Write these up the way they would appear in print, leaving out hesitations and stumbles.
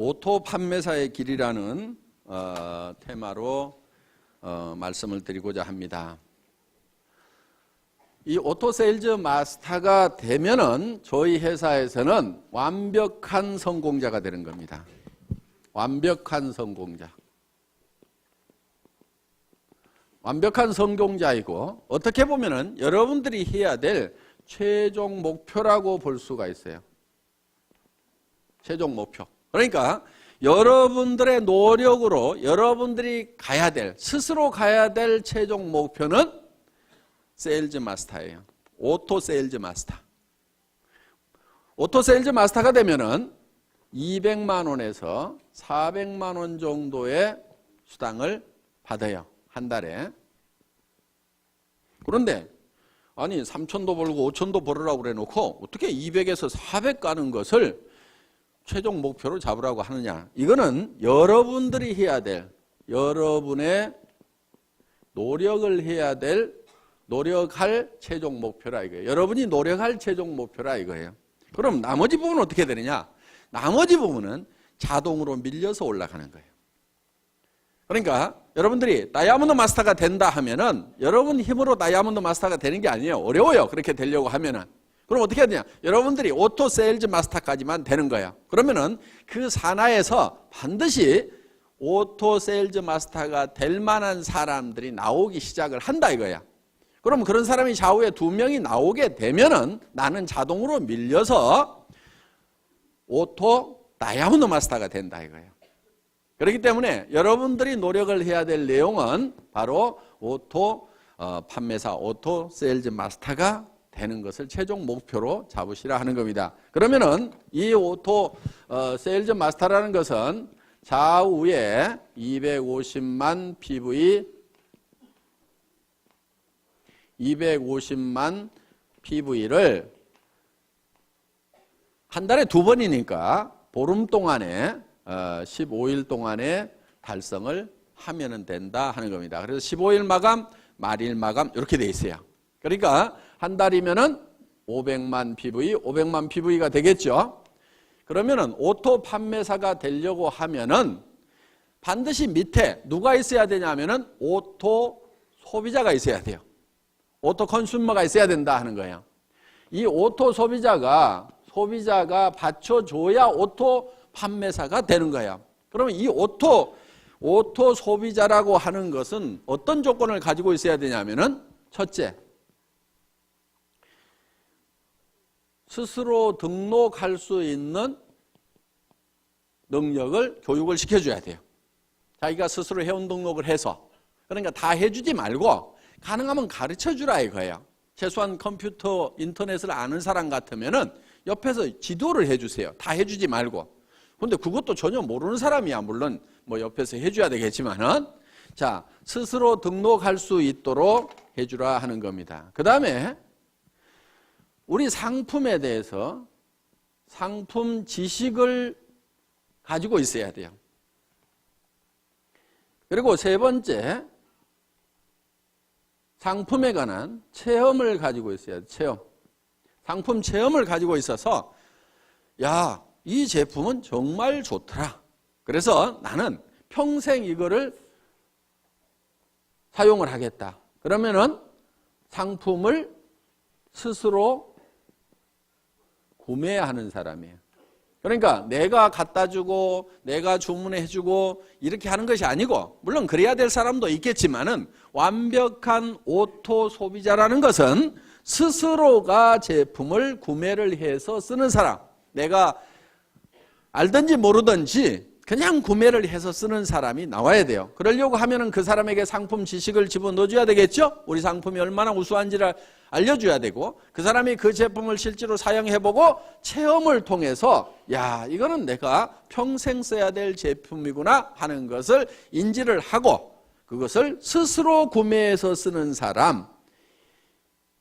오토 판매사의 길이라는 테마로 말씀을 드리고자 합니다. 이 오토 세일즈 마스터가 되면은 저희 회사에서는 완벽한 성공자가 되는 겁니다. 완벽한 성공자. 완벽한 성공자이고 어떻게 보면은 여러분들이 해야 될 최종 목표라고 볼 수가 있어요. 최종 목표. 그러니까 여러분들의 노력으로 여러분들이 가야 될, 스스로 가야 될 최종 목표는 세일즈 마스터예요. 오토 세일즈 마스터. 오토 세일즈 마스터가 되면은 200만 원에서 400만 원 정도의 수당을 받아요. 한 달에. 그런데 아니 3천도 벌고 5천도 벌으라고 그래 놓고 어떻게 200에서 400 가는 것을 최종 목표로 잡으라고 하느냐. 이거는 여러분들이 해야 될, 여러분의 노력을 해야 될, 노력할 최종 목표라 이거예요. 여러분이 노력할 최종 목표라 이거예요. 그럼 나머지 부분은 어떻게 되느냐? 나머지 부분은 자동으로 밀려서 올라가는 거예요. 그러니까 여러분들이 다이아몬드 마스터가 된다 하면은 여러분 힘으로 다이아몬드 마스터가 되는 게 아니에요. 어려워요. 그렇게 되려고 하면은. 그럼 어떻게 해야 되냐? 여러분들이 오토 세일즈 마스터까지만 되는 거예요. 그러면은 그 산하에서 반드시 오토 세일즈 마스터가 될 만한 사람들이 나오기 시작을 한다 이거야. 그럼 그런 사람이 좌우에 2명이 나오게 되면은 나는 자동으로 밀려서 오토 다이아몬드 마스터가 된다 이거예요. 그렇기 때문에 여러분들이 노력을 해야 될 내용은 바로 오토 판매사, 오토 세일즈 마스터가 되는 것을 최종 목표로 잡으시라 하는 겁니다. 그러면은 이 오토 세일즈 마스터라는 것은 좌우에 250만 PV, 250만 PV를 한 달에 2번이니까 보름 동안에 15일 동안에 달성을 하면 된다 하는 겁니다. 그래서 15일 마감, 말일 마감 이렇게 돼 있어요. 그러니까 한 달이면은 500만 PV, 500만 PV가 되겠죠. 그러면은 오토 판매사가 되려고 하면은 반드시 밑에 누가 있어야 되냐면은 오토 소비자가 있어야 돼요. 오토 컨슈머가 있어야 된다 하는 거예요. 이 오토 소비자가 받쳐줘야 오토 판매사가 되는 거예요. 그러면 이 오토 소비자라고 하는 것은 어떤 조건을 가지고 있어야 되냐면은 첫째, 스스로 등록할 수 있는 능력을 교육을 시켜줘야 돼요. 자기가 스스로 회원 등록을 해서. 그러니까 다 해주지 말고 가능하면 가르쳐주라 이거예요. 최소한 컴퓨터, 인터넷을 아는 사람 같으면은 옆에서 지도를 해주세요. 다 해주지 말고. 근데 그것도 전혀 모르는 사람이야. 물론 뭐 옆에서 해줘야 되겠지만은. 자, 스스로 등록할 수 있도록 해주라 하는 겁니다. 그 다음에 우리 상품에 대해서 상품 지식을 가지고 있어야 돼요. 그리고 세 번째, 상품에 관한 체험을 가지고 있어야 돼요. 체험. 상품 체험을 가지고 있어서 야, 이 제품은 정말 좋더라. 그래서 나는 평생 이거를 사용을 하겠다. 그러면은 상품을 스스로 구매하는 사람이에요. 그러니까 내가 갖다 주고 내가 주문해 주고 이렇게 하는 것이 아니고, 물론 그래야 될 사람도 있겠지만은 완벽한 오토 소비자라는 것은 스스로가 제품을 구매를 해서 쓰는 사람. 내가 알든지 모르든지 그냥 구매를 해서 쓰는 사람이 나와야 돼요. 그러려고 하면은 그 사람에게 상품 지식을 집어넣어줘야 되겠죠? 우리 상품이 얼마나 우수한지를 알려줘야 되고, 그 사람이 그 제품을 실제로 사용해보고 체험을 통해서 야, 이거는 내가 평생 써야 될 제품이구나 하는 것을 인지를 하고 그것을 스스로 구매해서 쓰는 사람,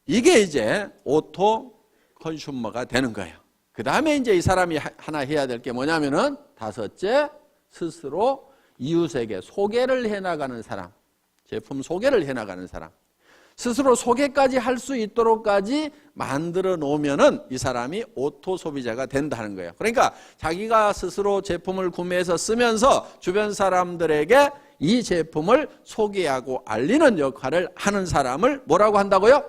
이게 이제 오토 컨슈머가 되는 거예요. 그 다음에 이제 이 사람이 하나 해야 될 게 뭐냐면은 다섯째, 스스로 이웃에게 소개를 해나가는 사람, 제품 소개를 해나가는 사람. 스스로 소개까지 할 수 있도록까지 만들어 놓으면은 이 사람이 오토 소비자가 된다는 거예요. 그러니까 자기가 스스로 제품을 구매해서 쓰면서 주변 사람들에게 이 제품을 소개하고 알리는 역할을 하는 사람을 뭐라고 한다고요?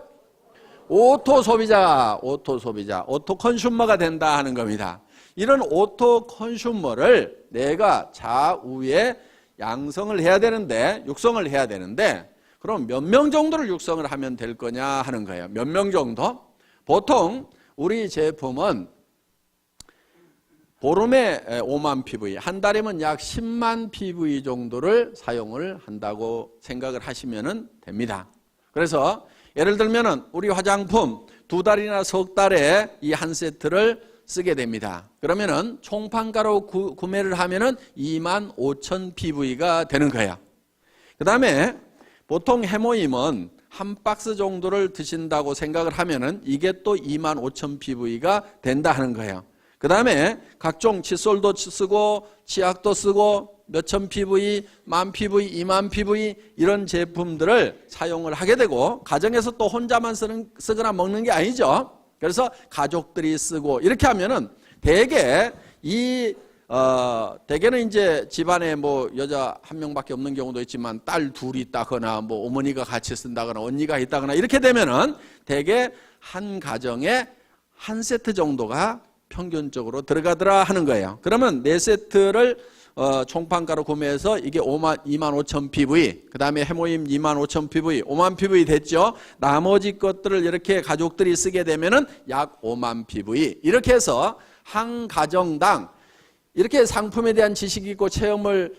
오토 소비자, 오토 소비자, 오토 컨슈머가 된다 하는 겁니다. 이런 오토 컨슈머를 내가 좌우에 양성을 해야 되는데, 육성을 해야 되는데, 그럼 몇 명 정도를 육성을 하면 될 거냐 하는 거예요. 몇 명 정도? 보통 우리 제품은 보름에 5만 PV, 한 달이면 약 10만 PV 정도를 사용을 한다고 생각을 하시면 됩니다. 그래서 예를 들면 우리 화장품 2달이나 석 달에 이 한 세트를 쓰게 됩니다. 그러면은 총판가로 구매를 하면은 2만 5천 PV가 되는 거예요. 그 다음에 보통 해모임은 한 박스 정도를 드신다고 생각을 하면은 이게 또 2만 5천 PV가 된다 하는 거예요. 그 다음에 각종 칫솔도 쓰고 치약도 쓰고 몇천 PV, 만 PV, 2만 PV 이런 제품들을 사용을 하게 되고 가정에서 또 혼자만 쓰거나 먹는 게 아니죠. 그래서 가족들이 쓰고 이렇게 하면은 대개는 이제 집안에 뭐 여자 한 명밖에 없는 경우도 있지만 딸 둘이 있다거나 뭐 어머니가 같이 쓴다거나 언니가 있다거나 이렇게 되면은 대개 한 가정에 한 세트 정도가 평균적으로 들어가더라 하는 거예요. 그러면 4세트를 총판가로 구매해서 이게 2만 5천 PV, 그 다음에 해모임 2만 5천 PV, 5만 PV 됐죠. 나머지 것들을 이렇게 가족들이 쓰게 되면은 약 5만 PV. 이렇게 해서 한 가정당 이렇게 상품에 대한 지식이 있고 체험을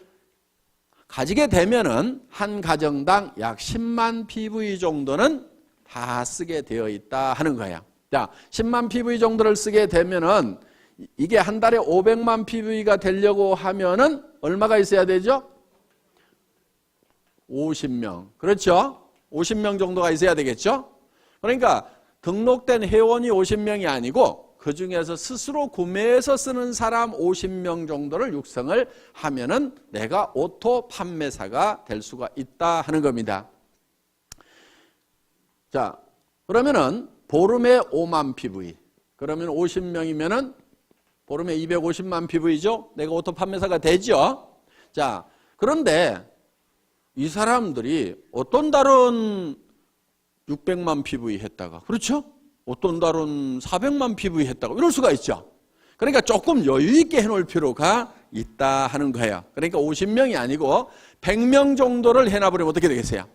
가지게 되면은 한 가정당 약 10만 PV 정도는 다 쓰게 되어 있다 하는 거예요. 자, 10만 PV 정도를 쓰게 되면은 이게 한 달에 500만 PV가 되려고 하면은 얼마가 있어야 되죠? 50명. 그렇죠? 50명 정도가 있어야 되겠죠? 그러니까 등록된 회원이 50명이 아니고 그 중에서 스스로 구매해서 쓰는 사람 50명 정도를 육성을 하면은 내가 오토 판매사가 될 수가 있다 하는 겁니다. 자, 그러면은 보름에 5만 PV. 그러면 50명이면은 보름에 250만 PV죠? 내가 오토 판매사가 되죠? 자, 그런데 이 사람들이 어떤 달은 600만 PV 했다가, 그렇죠? 어떤 달은 400만 PV 했다가 이럴 수가 있죠. 그러니까 조금 여유 있게 해놓을 필요가 있다 하는 거예요. 그러니까 50명이 아니고 100명 정도를 해놔버리면 어떻게 되겠어요?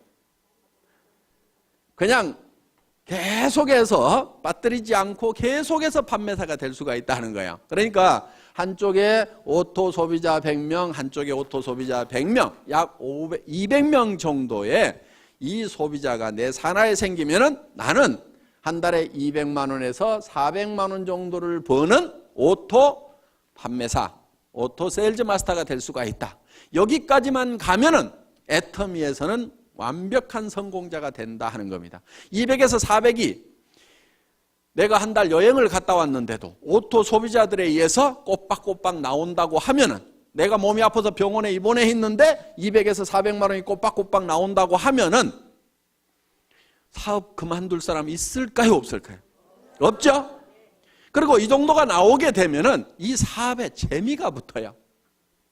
그냥 계속해서 빠뜨리지 않고 계속해서 판매사가 될 수가 있다 하는 거예요. 그러니까 한쪽에 오토 소비자 100명, 한쪽에 오토 소비자 100명, 약 200명 정도의 이 소비자가 내 산하에 생기면은 나는 한 달에 200만 원에서 400만 원 정도를 버는 오토 판매사, 오토 세일즈 마스터가 될 수가 있다. 여기까지만 가면은 애터미에서는 완벽한 성공자가 된다 하는 겁니다. 200에서 400이 내가 한 달 여행을 갔다 왔는데도 오토 소비자들에 의해서 꼬박꼬박 나온다고 하면은 내가 몸이 아파서 병원에 입원해 있는데 200에서 400만 원이 꼬박꼬박 나온다고 하면은 사업 그만둘 사람 있을까요? 없을까요? 없죠? 그리고 이 정도가 나오게 되면은 이 사업에 재미가 붙어요.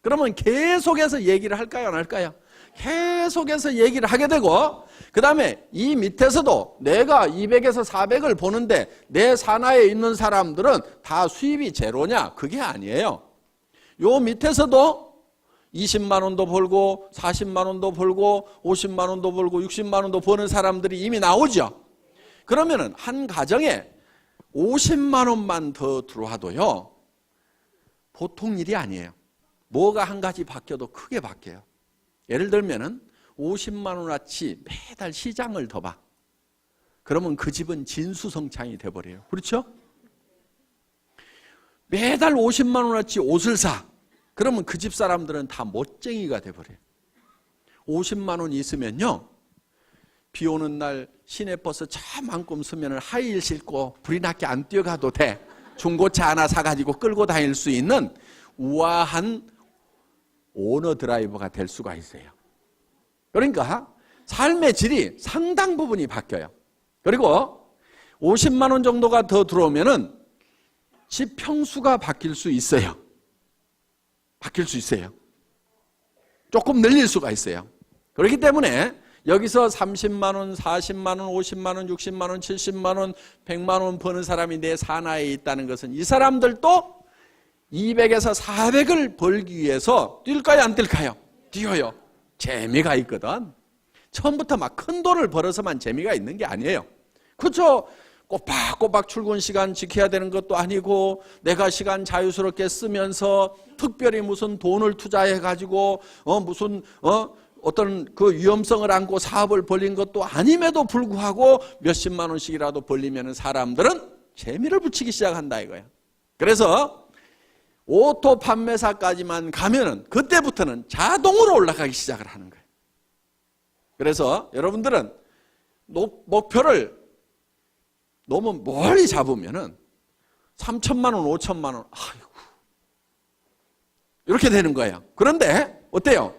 그러면 계속해서 얘기를 할까요? 안 할까요? 계속해서 얘기를 하게 되고 그 다음에 이 밑에서도 내가 200에서 400을 보는데 내 산하에 있는 사람들은 다 수입이 제로냐? 그게 아니에요. 요 밑에서도 20만 원도 벌고 40만 원도 벌고 50만 원도 벌고 60만 원도 버는 사람들이 이미 나오죠. 그러면은 한 가정에 50만 원만 더 들어와도요 보통 일이 아니에요. 뭐가 한 가지 바뀌어도 크게 바뀌어요. 예를 들면은 50만 원어치 매달 시장을 더 봐. 그러면 그 집은 진수성찬이 돼버려요. 그렇죠? 매달 50만 원어치 옷을 사. 그러면 그 집 사람들은 다 멋쟁이가 돼버려요. 50만 원 있으면요. 비 오는 날 시내버스 차만큼 쓰면 하이힐 신고 불이 나게 안 뛰어가도 돼. 중고차 하나 사가지고 끌고 다닐 수 있는 우아한 오너 드라이버가 될 수가 있어요. 그러니까 삶의 질이 상당 부분이 바뀌어요. 그리고 50만 원 정도가 더 들어오면은 집 평수가 바뀔 수 있어요. 바뀔 수 있어요. 조금 늘릴 수가 있어요. 그렇기 때문에 여기서 30만 원, 40만 원, 50만 원, 60만 원, 70만 원, 100만 원 버는 사람이 내 산하에 있다는 것은 이 사람들도 200에서 400을 벌기 위해서 뛸까요, 안 뛸까요? 뛰어요. 재미가 있거든. 처음부터 막 큰 돈을 벌어서만 재미가 있는 게 아니에요. 그렇죠? 꼬박꼬박 출근 시간 지켜야 되는 것도 아니고 내가 시간 자유스럽게 쓰면서 특별히 무슨 돈을 투자해 가지고 어떤 그 위험성을 안고 사업을 벌린 것도 아님에도 불구하고 몇십만 원씩이라도 벌리면 사람들은 재미를 붙이기 시작한다 이거야. 그래서 오토 판매사까지만 가면은 그때부터는 자동으로 올라가기 시작을 하는 거예요. 그래서 여러분들은 목표를 너무 멀리 잡으면은 3천만 원, 5천만 원, 아이고. 이렇게 되는 거예요. 그런데 어때요?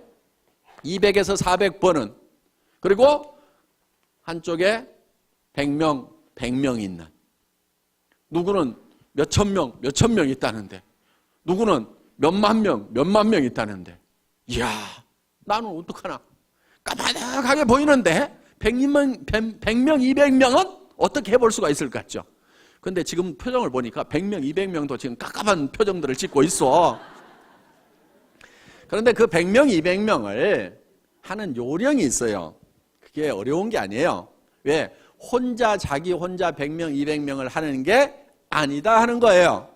200에서 400번은 그리고 한쪽에 100명 있는 누구는 몇천 명 있다는데 누구는 몇만 명 있다는데 이야 나는 어떡하나 까마득하게 보이는데 100명, 200명은 어떻게 해볼 수가 있을 것 같죠? 근데 지금 표정을 보니까 100명, 200명도 지금 깝깝한 표정들을 짓고 있어. 그런데 그 100명, 200명을 하는 요령이 있어요. 그게 어려운 게 아니에요. 왜? 자기 혼자 100명, 200명을 하는 게 아니다 하는 거예요.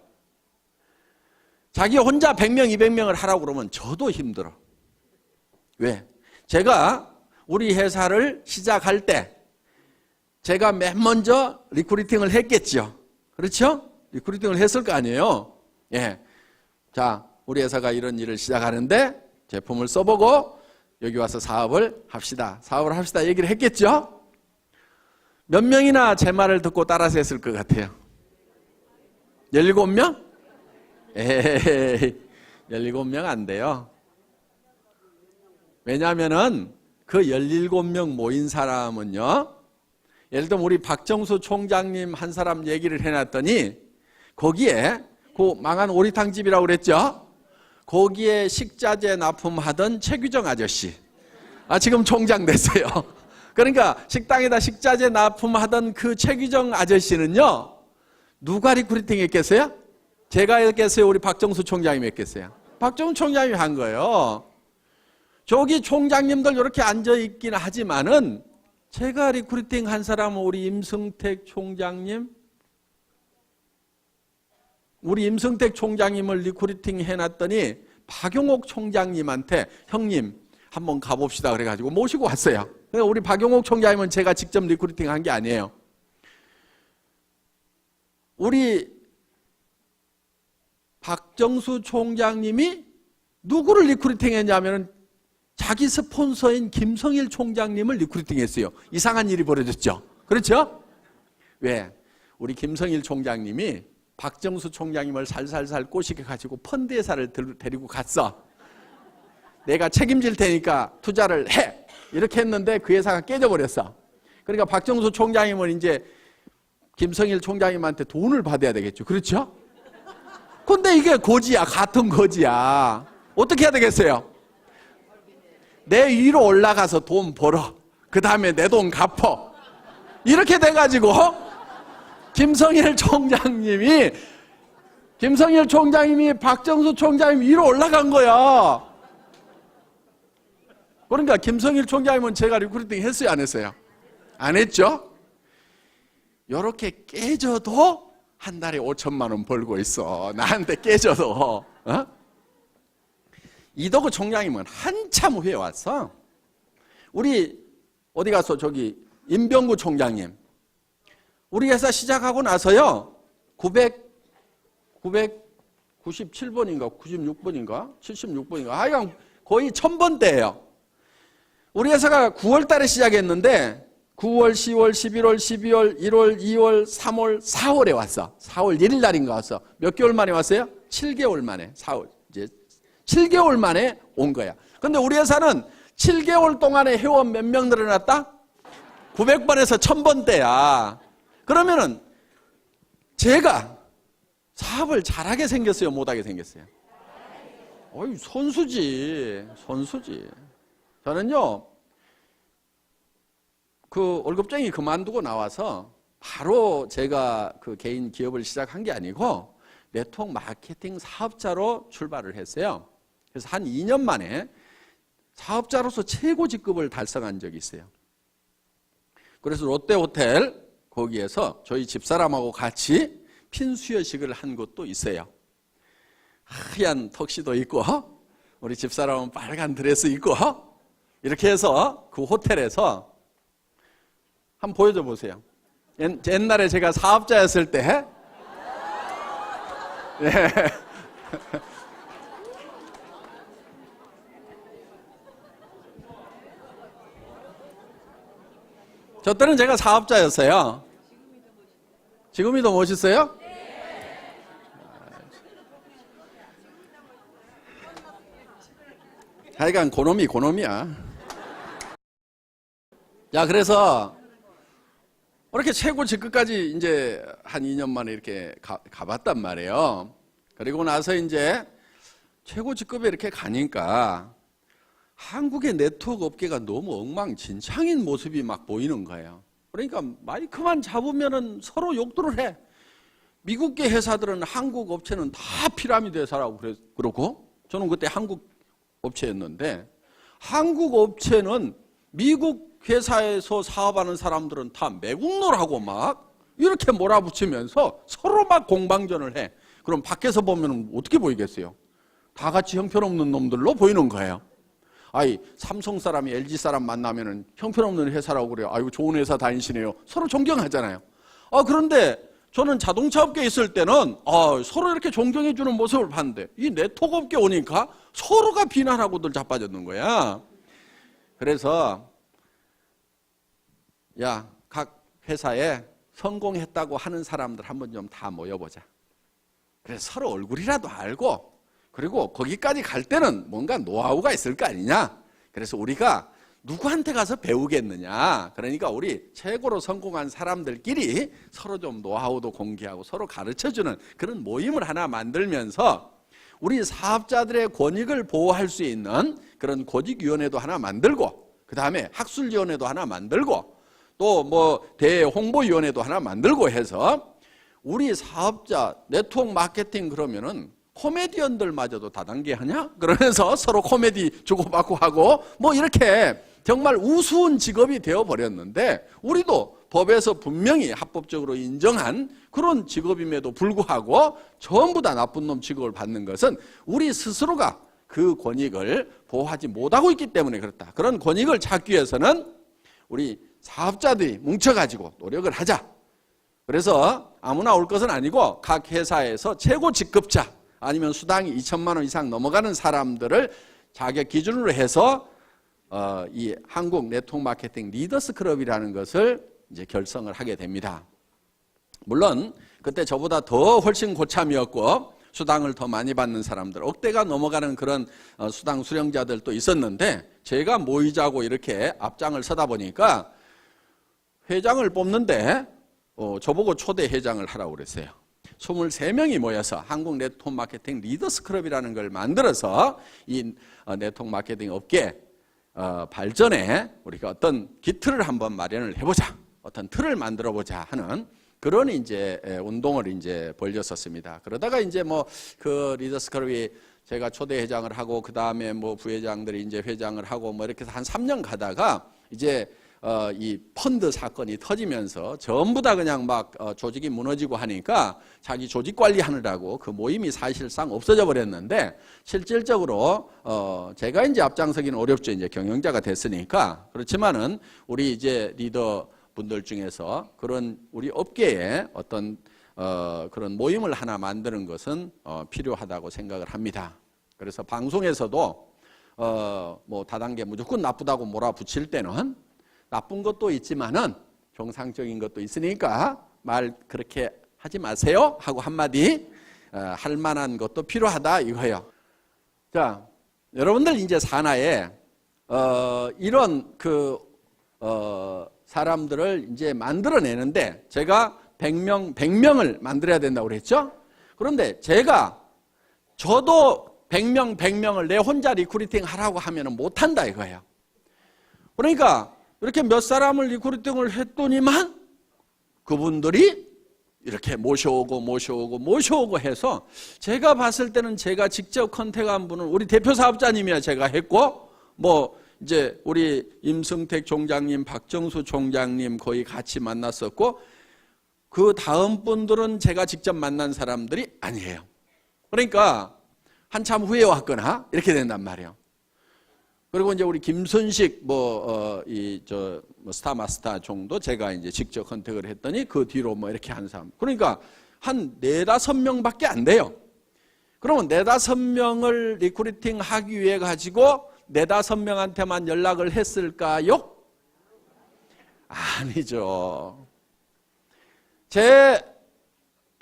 자기 혼자 100명, 200명을 하라고 그러면 저도 힘들어. 왜? 제가 우리 회사를 시작할 때 제가 맨 먼저 리크루팅을 했겠죠. 그렇죠? 리크루팅을 했을 거 아니에요. 예. 자, 우리 회사가 이런 일을 시작하는데 제품을 써보고 여기 와서 사업을 합시다. 얘기를 했겠죠? 몇 명이나 제 말을 듣고 따라서 했을 것 같아요? 17명? 에이, 17명 안 돼요. 왜냐하면은 그 17명 모인 사람은요, 예를 들면 우리 박정수 총장님 한 사람 얘기를 해놨더니 거기에 그 망한 오리탕집이라고 그랬죠? 거기에 식자재 납품하던 최규정 아저씨 지금 총장 됐어요. 그러니까 식당에다 식자재 납품하던 그 최규정 아저씨는요 누가 리크루팅 했겠어요? 제가 했겠어요? 우리 박정수 총장님이 했겠어요? 박정수 총장님이 한 거예요. 저기 총장님들 이렇게 앉아있긴 하지만은 제가 리크루팅 한 사람은 우리 임승택 총장님, 우리 임승택 총장님을 리크루팅 해놨더니 박용옥 총장님한테 형님 한번 가봅시다 그래가지고 모시고 왔어요. 그러니까 우리 박용옥 총장님은 제가 직접 리크루팅 한 게 아니에요. 우리 박정수 총장님이 누구를 리크루팅 했냐면 자기 스폰서인 김성일 총장님을 리크루팅 했어요. 이상한 일이 벌어졌죠. 그렇죠? 왜? 우리 김성일 총장님이 박정수 총장님을 살살살 꼬시게가지고 펀드 회사를 데리고 갔어. 내가 책임질 테니까 투자를 해. 이렇게 했는데 그 회사가 깨져버렸어. 그러니까 박정수 총장님은 이제 김성일 총장님한테 돈을 받아야 되겠죠. 그렇죠? 근데 이게 거지야. 같은 거지야. 어떻게 해야 되겠어요? 내 위로 올라가서 돈 벌어. 그 다음에 내 돈 갚어. 이렇게 돼가지고 김성일 총장님이 박정수 총장님 위로 올라간 거야. 그러니까 김성일 총장님은 제가 리크루팅 했어요, 안 했어요? 안 했죠? 이렇게 깨져도 한 달에 5천만 원 벌고 있어. 나한테 깨져도. 이덕우 총장님은 한참 후에 왔어. 우리 어디 가서 저기 임병구 총장님 우리 회사 시작하고 나서요 997번인가 96번인가 76번인가 하여간 거의 1000번대예요. 우리 회사가 9월 달에 시작했는데 9월, 10월, 11월, 12월, 1월, 2월, 3월, 4월에 왔어. 4월 1일 날인가 왔어. 몇 개월 만에 왔어요? 7개월 만에. 4월 이제 7개월 만에 온 거야. 근데 우리 회사는 7개월 동안에 회원 몇 명 늘어났다? 900번에서 1000번대야. 그러면은 제가 사업을 잘하게 생겼어요, 못하게 생겼어요? 어이, 선수지. 저는요, 그 월급쟁이 그만두고 나와서 바로 제가 그 개인 기업을 시작한 게 아니고 네트워크 마케팅 사업자로 출발을 했어요. 그래서 한 2년 만에 사업자로서 최고 직급을 달성한 적이 있어요. 그래서 롯데호텔 거기에서 저희 집사람하고 같이 핀수여식을 한 것도 있어요. 하얀 턱시도 입고 우리 집사람은 빨간 드레스 입고 이렇게 해서 그 호텔에서 한번 보여줘 보세요. 옛날에 제가 사업자였을 때 네. 저 때는 제가 사업자였어요. 지금이 더 멋있어요? 하여간 고놈이야. 자, 그래서 이렇게 최고 직급까지 이제 한 2년 만에 이렇게 가봤단 말이에요. 그리고 나서 이제 최고 직급에 이렇게 가니까 한국의 네트워크 업계가 너무 엉망진창인 모습이 막 보이는 거예요. 그러니까 마이크만 잡으면은 서로 욕들을 해. 미국계 회사들은 한국 업체는 다 피라미드 회사라고 그러고, 저는 그때 한국 업체였는데, 한국 업체는 미국 회사에서 사업하는 사람들은 다 매국노라고 막 이렇게 몰아붙이면서 서로 막 공방전을 해. 그럼 밖에서 보면 어떻게 보이겠어요? 다 같이 형편없는 놈들로 보이는 거예요. 아이, 삼성 사람이 LG 사람 만나면은 형편없는 회사라고 그래요. 아이고, 좋은 회사 다니시네요. 서로 존경하잖아요. 그런데 저는 자동차 업계에 있을 때는 서로 이렇게 존경해주는 모습을 봤는데, 이 네트워크 업계에 오니까 서로가 비난하고들 자빠졌는 거야. 그래서 야, 각 회사에 성공했다고 하는 사람들 한번 좀 다 모여보자. 그래서 서로 얼굴이라도 알고, 그리고 거기까지 갈 때는 뭔가 노하우가 있을 거 아니냐. 그래서 우리가 누구한테 가서 배우겠느냐. 그러니까 우리 최고로 성공한 사람들끼리 서로 좀 노하우도 공개하고 서로 가르쳐주는 그런 모임을 하나 만들면서 우리 사업자들의 권익을 보호할 수 있는 그런 고직위원회도 하나 만들고, 그 다음에 학술위원회도 하나 만들고, 또 뭐 대홍보위원회도 하나 만들고 해서 우리 사업자 네트워크 마케팅 그러면은 코미디언들마저도 다단계 하냐? 그러면서 서로 코미디 주고받고 하고 뭐 이렇게 정말 우스운 직업이 되어버렸는데, 우리도 법에서 분명히 합법적으로 인정한 그런 직업임에도 불구하고 전부 다 나쁜 놈 취급을 받는 것은 우리 스스로가 그 권익을 보호하지 못하고 있기 때문에 그렇다. 그런 권익을 찾기 위해서는 우리 사업자들이 뭉쳐가지고 노력을 하자. 그래서 아무나 올 것은 아니고 각 회사에서 최고 직급자 아니면 수당이 2천만 원 이상 넘어가는 사람들을 자격 기준으로 해서 이 한국 네트워크 마케팅 리더스 클럽이라는 것을 이제 결성을 하게 됩니다. 물론 그때 저보다 더 훨씬 고참이었고 수당을 더 많이 받는 사람들, 억대가 넘어가는 그런 수당 수령자들도 있었는데, 제가 모이자고 이렇게 앞장을 서다 보니까 회장을 뽑는데 저보고 초대 회장을 하라고 그랬어요. 23명이 모여서 한국 네트워크 마케팅 리더스 클럽이라는 걸 만들어서 이 네트워크 마케팅 업계 발전에 우리가 어떤 기틀을 한번 마련을 해보자, 어떤 틀을 만들어보자 하는 그런 이제 운동을 이제 벌였었습니다. 그러다가 이제 뭐 그 리더스 클럽이 제가 초대 회장을 하고 그 다음에 뭐 부회장들이 이제 회장을 하고 뭐 이렇게 해서 한 3년 가다가 이제 이 펀드 사건이 터지면서 전부 다 그냥 막 조직이 무너지고 하니까 자기 조직 관리하느라고 그 모임이 사실상 없어져 버렸는데, 실질적으로 제가 이제 앞장서기는 어렵죠. 이제 경영자가 됐으니까. 그렇지만은 우리 이제 리더 분들 중에서 그런 우리 업계에 어떤 그런 모임을 하나 만드는 것은 필요하다고 생각을 합니다. 그래서 방송에서도 뭐 다단계 무조건 나쁘다고 몰아붙일 때는 나쁜 것도 있지만은 정상적인 것도 있으니까 말 그렇게 하지 마세요 하고 한마디 할 만한 것도 필요하다 이거예요. 자, 여러분들 이제 산하에 이런 사람들을 이제 만들어내는데 제가 100명을 만들어야 된다고 그랬죠? 그런데 저도 100명을 내 혼자 리크루팅 하라고 하면 못한다 이거예요. 그러니까 이렇게 몇 사람을 리크루팅을 했더니만 그분들이 이렇게 모셔오고 해서 제가 봤을 때는 제가 직접 컨택한 분은 우리 대표 사업자님이야 제가 했고 뭐 이제 우리 임승택 총장님, 박정수 총장님 거의 같이 만났었고 그 다음 분들은 제가 직접 만난 사람들이 아니에요. 그러니까 한참 후에 왔거나 이렇게 된단 말이에요. 그리고 이제 우리 김순식 스타마스터 정도 제가 이제 직접 컨택을 했더니 그 뒤로 뭐 이렇게 한 사람. 그러니까 한 4-5명밖에 안 돼요. 그러면 4-5명을 리크루팅 하기 위해 가지고 4-5명한테만 연락을 했을까요? 아니죠. 제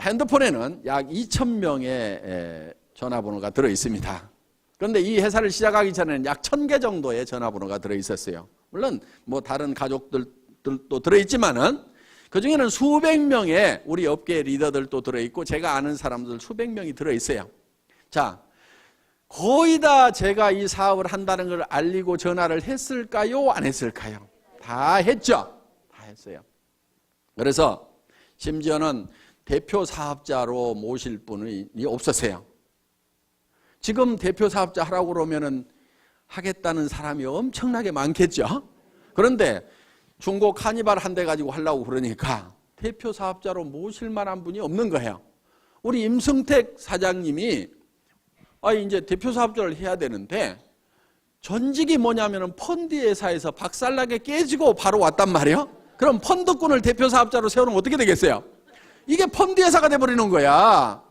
핸드폰에는 약 2,000명의 전화번호가 들어 있습니다. 그런데 이 회사를 시작하기 전에는 약 1,000개 정도의 전화번호가 들어 있었어요. 물론 뭐 다른 가족들도 들어 있지만은 그 중에는 수백 명의 우리 업계 리더들도 들어 있고 제가 아는 사람들 수백 명이 들어 있어요. 자, 거의 다 제가 이 사업을 한다는 걸 알리고 전화를 했을까요? 안 했을까요? 다 했죠. 다 했어요. 그래서 심지어는 대표 사업자로 모실 분이 없었어요. 지금 대표 사업자 하라고 그러면은 하겠다는 사람이 엄청나게 많겠죠. 그런데 중고 카니발 한 대 가지고 하려고 그러니까 대표 사업자로 모실 만한 분이 없는 거예요. 우리 임승택 사장님이 이제 대표 사업자를 해야 되는데 전직이 뭐냐면은 펀드 회사에서 박살나게 깨지고 바로 왔단 말이에요. 그럼 펀드꾼을 대표 사업자로 세우면 어떻게 되겠어요? 이게 펀드 회사가 돼버리는 거야.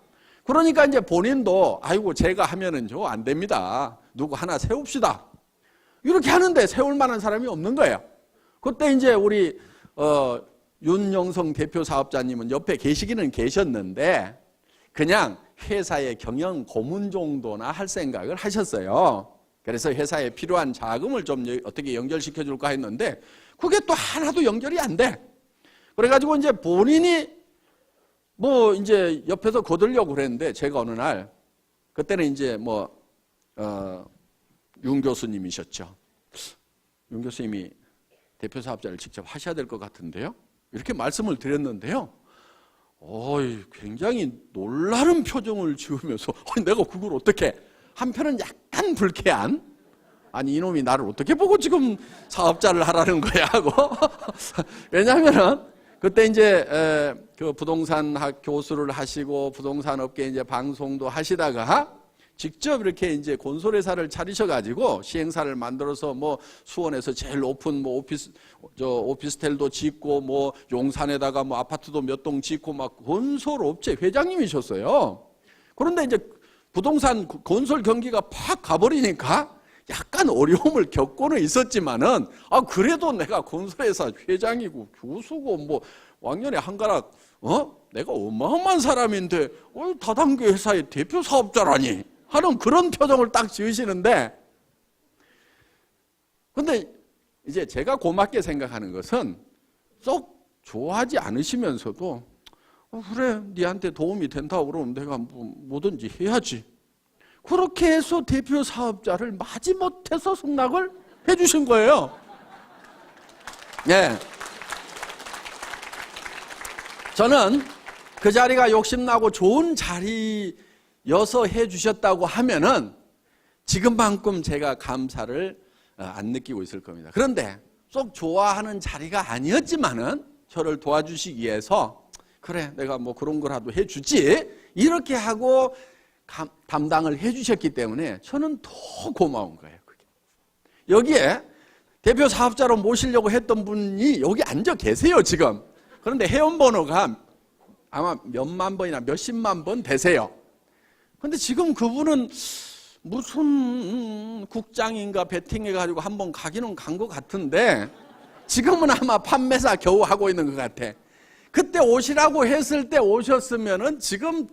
그러니까 이제 본인도 아이고 제가 하면은 안 됩니다. 누구 하나 세웁시다. 이렇게 하는데 세울 만한 사람이 없는 거예요. 그때 이제 우리 윤영성 대표 사업자님은 옆에 계시기는 계셨는데 그냥 회사의 경영 고문 정도나 할 생각을 하셨어요. 그래서 회사에 필요한 자금을 좀 어떻게 연결시켜 줄까 했는데 그게 또 하나도 연결이 안 돼. 그래가지고 이제 본인이 뭐 이제 옆에서 거들려고 그랬는데 제가 어느 날 그때는 이제 윤 교수님이셨죠. 윤 교수님이 대표 사업자를 직접 하셔야 될 것 같은데요. 이렇게 말씀을 드렸는데요. 굉장히 놀라는 표정을 지으면서 내가 그걸 어떻게 한편은 약간 불쾌한 아니 이놈이 나를 어떻게 보고 지금 사업자를 하라는 거야 하고 왜냐하면은 그때 이제 그 부동산 교수를 하시고 부동산 업계 이제 방송도 하시다가 직접 이렇게 이제 건설회사를 차리셔가지고 시행사를 만들어서 뭐 수원에서 제일 높은 뭐 오피스텔도 짓고 뭐 용산에다가 뭐 아파트도 몇 동 짓고 막 건설업체 회장님이셨어요. 그런데 이제 부동산 건설 경기가 팍 가버리니까 약간 어려움을 겪고는 있었지만은 그래도 내가 건설회사 회장이고 교수고 뭐 왕년에 한가락 내가 어마어마한 사람인데 다단계 회사의 대표 사업자라니 하는 그런 표정을 딱 지으시는데 근데 이제 제가 고맙게 생각하는 것은 썩 좋아하지 않으시면서도 그래 니한테 도움이 된다고 그러면 내가 뭐든지 해야지 그렇게 해서 대표 사업자를 마지못해서 승낙을 해주신 거예요. 네. 저는 그 자리가 욕심나고 좋은 자리여서 해주셨다고 하면은 지금만큼 제가 감사를 안 느끼고 있을 겁니다. 그런데 쏙 좋아하는 자리가 아니었지만은 저를 도와주시기 위해서 그래 내가 뭐 그런 거라도 해주지 이렇게 하고 담당을 해주셨기 때문에 저는 더 고마운 거예요. 그게. 여기에 대표 사업자로 모시려고 했던 분이 여기 앉아 계세요 지금. 그런데 회원번호가 아마 몇만 번이나 몇십만 번 되세요. 그런데 지금 그분은 무슨 국장인가 베팅해가지고 한번 가기는 간 것 같은데 지금은 아마 판매사 겨우 하고 있는 것 같아. 그때 오시라고 했을 때 오셨으면은 지금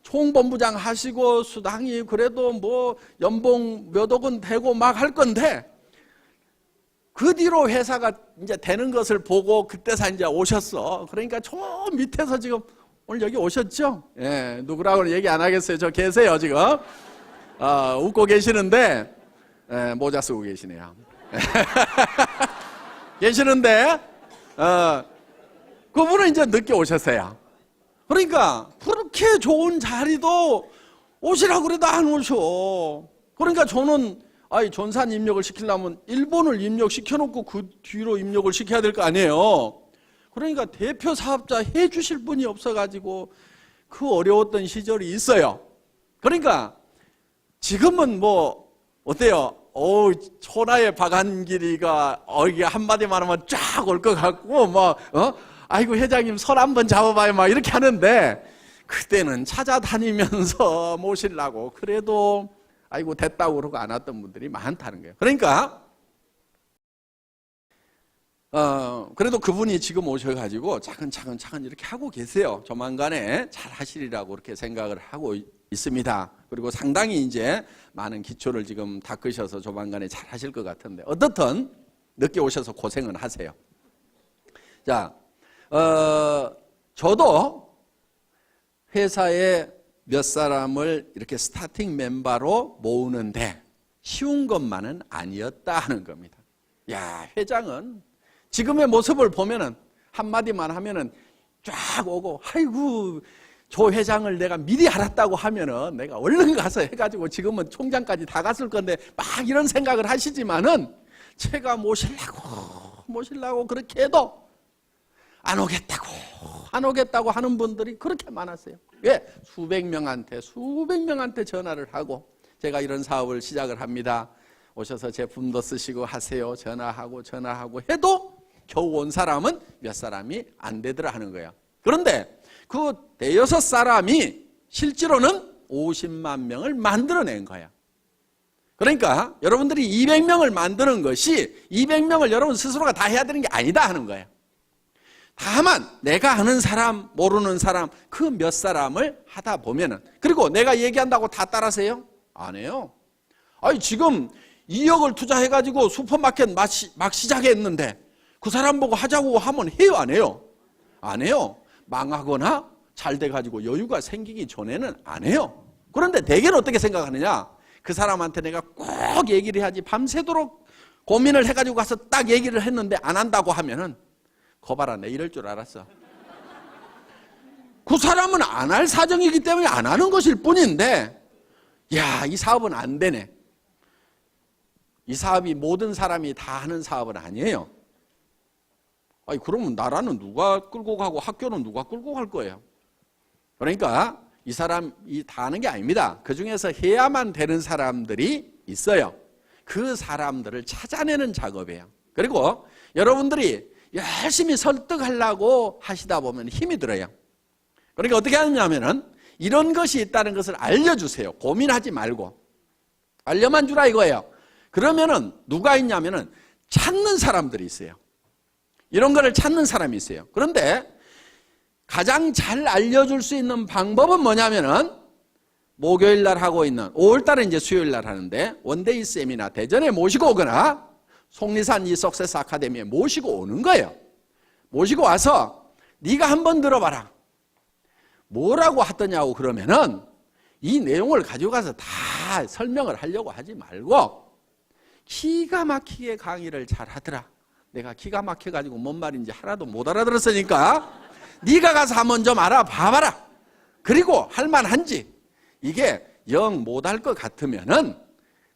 총본부장 하시고 수당이 그래도 뭐 연봉 몇 억은 되고 막 할 건데 그 뒤로 회사가 이제 되는 것을 보고 그때서 이제 오셨어. 그러니까 저 밑에서 지금 오늘 여기 오셨죠? 예, 누구라고는 얘기 안 하겠어요. 저 계세요, 지금. 웃고 계시는데, 예, 모자 쓰고 계시네요. 계시는데, 그분은 이제 늦게 오셨어요. 그러니까, 그렇게 좋은 자리도 오시라고 그래도 안 오셔. 그러니까 저는, 전산 입력을 시키려면 일본을 입력시켜놓고 그 뒤로 입력을 시켜야 될 거 아니에요. 그러니까 대표 사업자 해 주실 분이 없어가지고 그 어려웠던 시절이 있어요. 그러니까 지금은 뭐 어때요? 천하의 박한길이가 이게 한마디만 하면 쫙 올 것 같고 아이고 회장님 손 한번 잡아봐요 막 이렇게 하는데, 그때는 찾아다니면서 모시려고 그래도 아이고 됐다고 그러고 안 왔던 분들이 많다는 거예요. 그러니까 그래도 그분이 지금 오셔가지고 차근차근 이렇게 하고 계세요. 조만간에 잘 하시리라고 그렇게 생각을 하고 있습니다. 그리고 상당히 이제 많은 기초를 지금 닦으셔서 조만간에 잘 하실 것 같은데, 어떻든 늦게 오셔서 고생은 하세요. 자, 저도 회사에 몇 사람을 이렇게 스타팅 멤버로 모으는데 쉬운 것만은 아니었다 하는 겁니다. 야, 회장은 지금의 모습을 보면은 한마디만 하면은 쫙 오고, 아이고 조 회장을 내가 미리 알았다고 하면은 내가 얼른 가서 해가지고 지금은 총장까지 다 갔을 건데 막 이런 생각을 하시지만은, 제가 모시려고 그렇게 해도 안 오겠다고 하는 분들이 그렇게 많았어요. 왜? 수백 명한테 전화를 하고, 제가 이런 사업을 시작을 합니다. 오셔서 제품도 쓰시고 하세요. 전화하고 해도 겨우 온 사람은 몇 사람이 안 되더라 하는 거예요. 그런데 그 대여섯 사람이 실제로는 50만 명을 만들어낸 거야. 그러니까 여러분들이 200명을 만드는 것이 200명을 여러분 스스로가 다 해야 되는 게 아니다 하는 거예요. 다만 내가 아는 사람, 모르는 사람, 그 몇 사람을 하다 보면은, 그리고 내가 얘기한다고 다 따라서요? 안 해요. 지금 2억을 투자해가지고 슈퍼마켓 막 시작했는데 그 사람 보고 하자고 하면 해요, 안 해요? 안 해요. 망하거나 잘 돼가지고 여유가 생기기 전에는 안 해요. 그런데 대개는 어떻게 생각하느냐? 그 사람한테 내가 꼭 얘기를 해야지, 밤새도록 고민을 해가지고 가서 딱 얘기를 했는데 안 한다고 하면은, 거봐라, 내 이럴 줄 알았어. 그 사람은 안 할 사정이기 때문에 안 하는 것일 뿐인데, 야, 이 사업은 안 되네. 이 사업이 모든 사람이 다 하는 사업은 아니에요. 그러면 나라는 누가 끌고 가고 학교는 누가 끌고 갈 거예요? 그러니까 이 사람이 다 하는 게 아닙니다. 그 중에서 해야만 되는 사람들이 있어요. 그 사람들을 찾아내는 작업이에요. 그리고 여러분들이 열심히 설득하려고 하시다 보면 힘이 들어요. 그러니까 어떻게 하느냐면은 이런 것이 있다는 것을 알려주세요. 고민하지 말고. 알려만 주라 이거예요. 그러면은 누가 있냐면은 찾는 사람들이 있어요. 이런 거를 찾는 사람이 있어요. 그런데 가장 잘 알려줄 수 있는 방법은 뭐냐면은 목요일 날 하고 있는 5월 달에 이제 수요일 날 하는데 원데이 세미나 대전에 모시고 오거나 속리산 이 석세스 아카데미에 모시고 오는 거예요. 모시고 와서 네가 한번 들어봐라. 뭐라고 하더냐고 그러면은 이 내용을 가지고 가서 다 설명을 하려고 하지 말고 기가 막히게 강의를 잘 하더라. 내가 기가 막혀가지고 뭔 말인지 하나도 못 알아들었으니까 네가 가서 한번 좀 알아봐봐라. 그리고 할만한지, 이게 영 못할 것 같으면은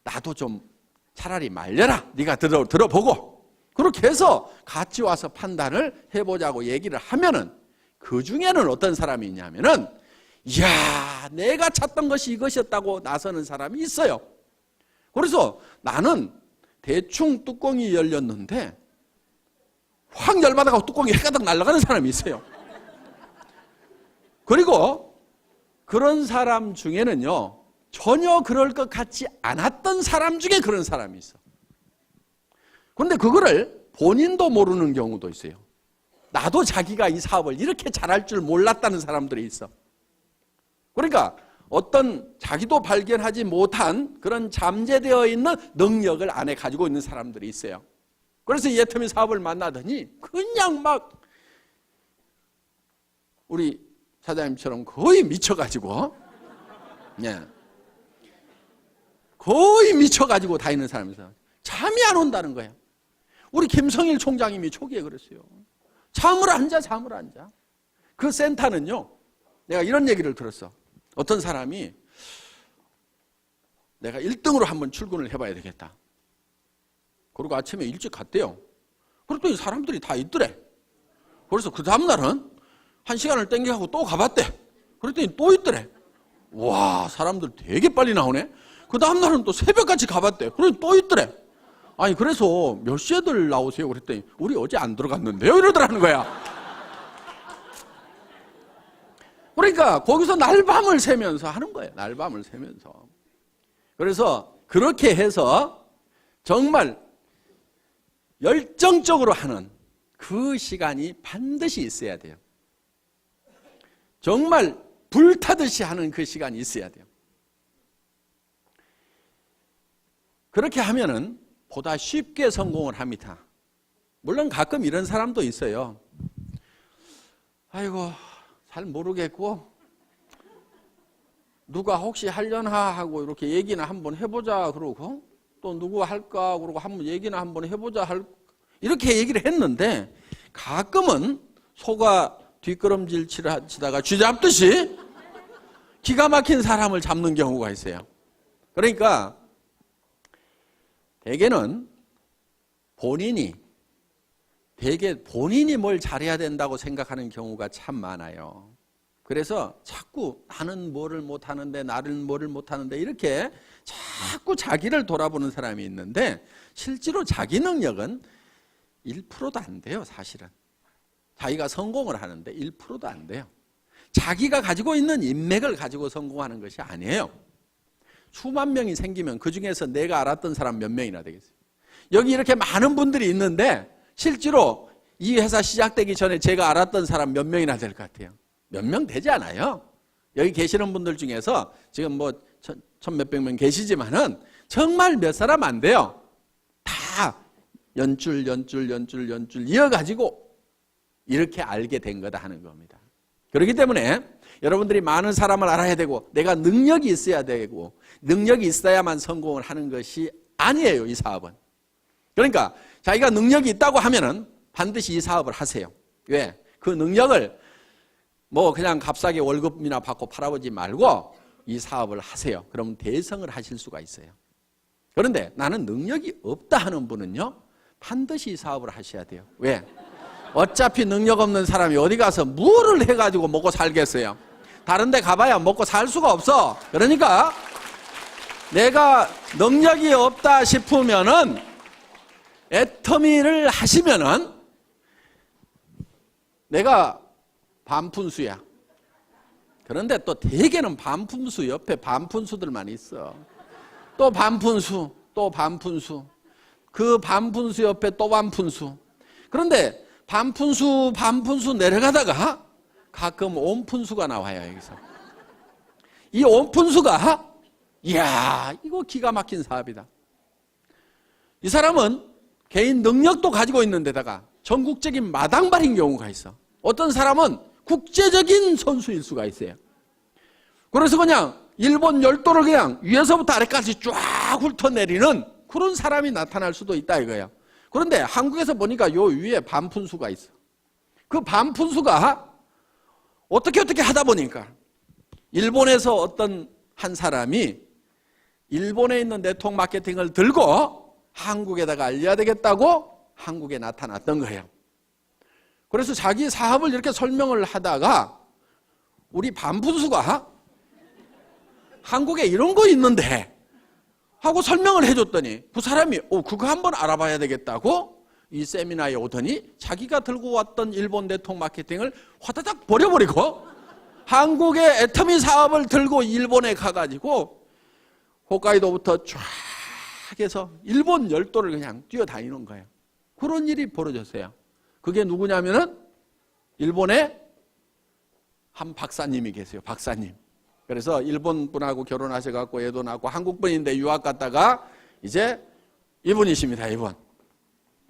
나도 좀 차라리 말려라. 네가 들어보고. 그렇게 해서 같이 와서 판단을 해보자고 얘기를 하면은, 그 중에는 어떤 사람이 있냐면은, 이야, 내가 찾던 것이 이것이었다고 나서는 사람이 있어요. 그래서 나는 대충 뚜껑이 열렸는데 확 열받아가고 뚜껑이 해가닥 날아가는 사람이 있어요. 그리고 그런 사람 중에는요, 전혀 그럴 것 같지 않았던 사람 중에 그런 사람이 있어. 그런데 그거를 본인도 모르는 경우도 있어요. 나도 자기가 이 사업을 이렇게 잘할 줄 몰랐다는 사람들이 있어. 그러니까 어떤 자기도 발견하지 못한 그런 잠재되어 있는 능력을 안에 가지고 있는 사람들이 있어요. 그래서 이 애터미 사업을 만나더니 그냥 막 우리 사장님처럼 거의 미쳐가지고, 예, 거의 미쳐가지고 다니는 사람이서 잠이 안 온다는 거예요. 우리 김성일 총장님이 초기에 그랬어요. 잠을 안 자, 잠을 안 자. 그 센터는요, 내가 이런 얘기를 들었어. 어떤 사람이 내가 1등으로 한번 출근을 해봐야 되겠다. 그리고 아침에 일찍 갔대요. 그랬더니 사람들이 다 있더래. 그래서 그 다음날은 1시간을 땡겨가고 또 가봤대. 그랬더니 또 있더래. 와, 사람들 되게 빨리 나오네. 그 다음날은 또 새벽같이 가봤대. 그랬더니 또 있더래. 아니, 그래서 몇 시에들 나오세요? 그랬더니 우리 어제 안 들어갔는데요? 이러더라는 거야. 그러니까 거기서 날밤을 새면서 하는 거예요. 날밤을 새면서. 그래서 그렇게 해서 정말 열정적으로 하는 그 시간이 반드시 있어야 돼요. 정말 불타듯이 하는 그 시간이 있어야 돼요. 그렇게 하면은 보다 쉽게 성공을 합니다. 물론 가끔 이런 사람도 있어요. 아이고, 잘 모르겠고 누가 혹시 하려나 하고 이렇게 얘기나 한번 해보자 그러고 또 누구 할까 그러고 한번 얘기나 한번 해보자 이렇게 얘기를 했는데 가끔은 소가 뒷걸음질 치다가 쥐 잡듯이 기가 막힌 사람을 잡는 경우가 있어요. 그러니까 대개는 본인이 뭘 잘해야 된다고 생각하는 경우가 참 많아요. 그래서 자꾸 나는 뭐를 못하는데 나는 뭐를 못하는데 이렇게 자꾸 자기를 돌아보는 사람이 있는데 실제로 자기 능력은 1%도 안 돼요. 사실은 자기가 성공을 하는데 1%도 안 돼요. 자기가 가지고 있는 인맥을 가지고 성공하는 것이 아니에요. 수만 명이 생기면 그중에서 내가 알았던 사람 몇 명이나 되겠어요. 여기 이렇게 많은 분들이 있는데 실제로 이 회사 시작되기 전에 제가 알았던 사람 몇 명이나 될 것 같아요? 몇 명 되지 않아요. 여기 계시는 분들 중에서 지금 뭐 천 몇백 명 계시지만은 정말 몇 사람 안 돼요. 다 연줄 이어가지고 이렇게 알게 된 거다 하는 겁니다. 그렇기 때문에 여러분들이 많은 사람을 알아야 되고 내가 능력이 있어야 되고 능력이 있어야만 성공을 하는 것이 아니에요. 이 사업은. 그러니까 자기가 능력이 있다고 하면은 반드시 이 사업을 하세요. 왜? 그 능력을 뭐 그냥 값싸게 월급이나 받고 팔아보지 말고 이 사업을 하세요. 그럼 대성을 하실 수가 있어요. 그런데 나는 능력이 없다 하는 분은요, 반드시 이 사업을 하셔야 돼요. 왜? 어차피 능력 없는 사람이 어디 가서 뭐를 해가지고 먹고 살겠어요? 다른 데 가봐야 먹고 살 수가 없어. 그러니까 내가 능력이 없다 싶으면은 애터미를 하시면은 내가 반푼수야. 그런데 또 대개는 반푼수 옆에 반푼수들만 있어. 또 반푼수, 또 반푼수. 그 반푼수 옆에 또 반푼수. 그런데 반푼수 내려가다가 가끔 온푼수가 나와요, 여기서. 이 온푼수가, 이야, 이거 기가 막힌 사업이다. 이 사람은 개인 능력도 가지고 있는 데다가 전국적인 마당발인 경우가 있어. 어떤 사람은 국제적인 선수일 수가 있어요. 그래서 그냥 일본 열도를 그냥 위에서부터 아래까지 쫙 훑어내리는 그런 사람이 나타날 수도 있다 이거예요. 그런데 한국에서 보니까 요 위에 반푼수가 있어. 그 반푼수가 어떻게 하다 보니까 일본에서 어떤 한 사람이 일본에 있는 네트워크 마케팅을 들고 한국에다가 알려야 되겠다고 한국에 나타났던 거예요. 그래서 자기 사업을 이렇게 설명을 하다가 우리 반푼수가 한국에 이런 거 있는데 하고 설명을 해줬더니 그 사람이 그거 한번 알아봐야 되겠다고 이 세미나에 오더니 자기가 들고 왔던 일본 네트워크 마케팅을 화다닥 버려버리고 한국의 애터미 사업을 들고 일본에 가가지고 홋카이도부터 쫙 해서 일본 열도를 그냥 뛰어다니는 거예요. 그런 일이 벌어졌어요. 그게 누구냐면은 일본에 한 박사님이 계세요. 박사님. 그래서 일본 분하고 결혼하셔갖고 애도 낳고 한국 분인데 유학 갔다가 이제 이분이십니다. 이분.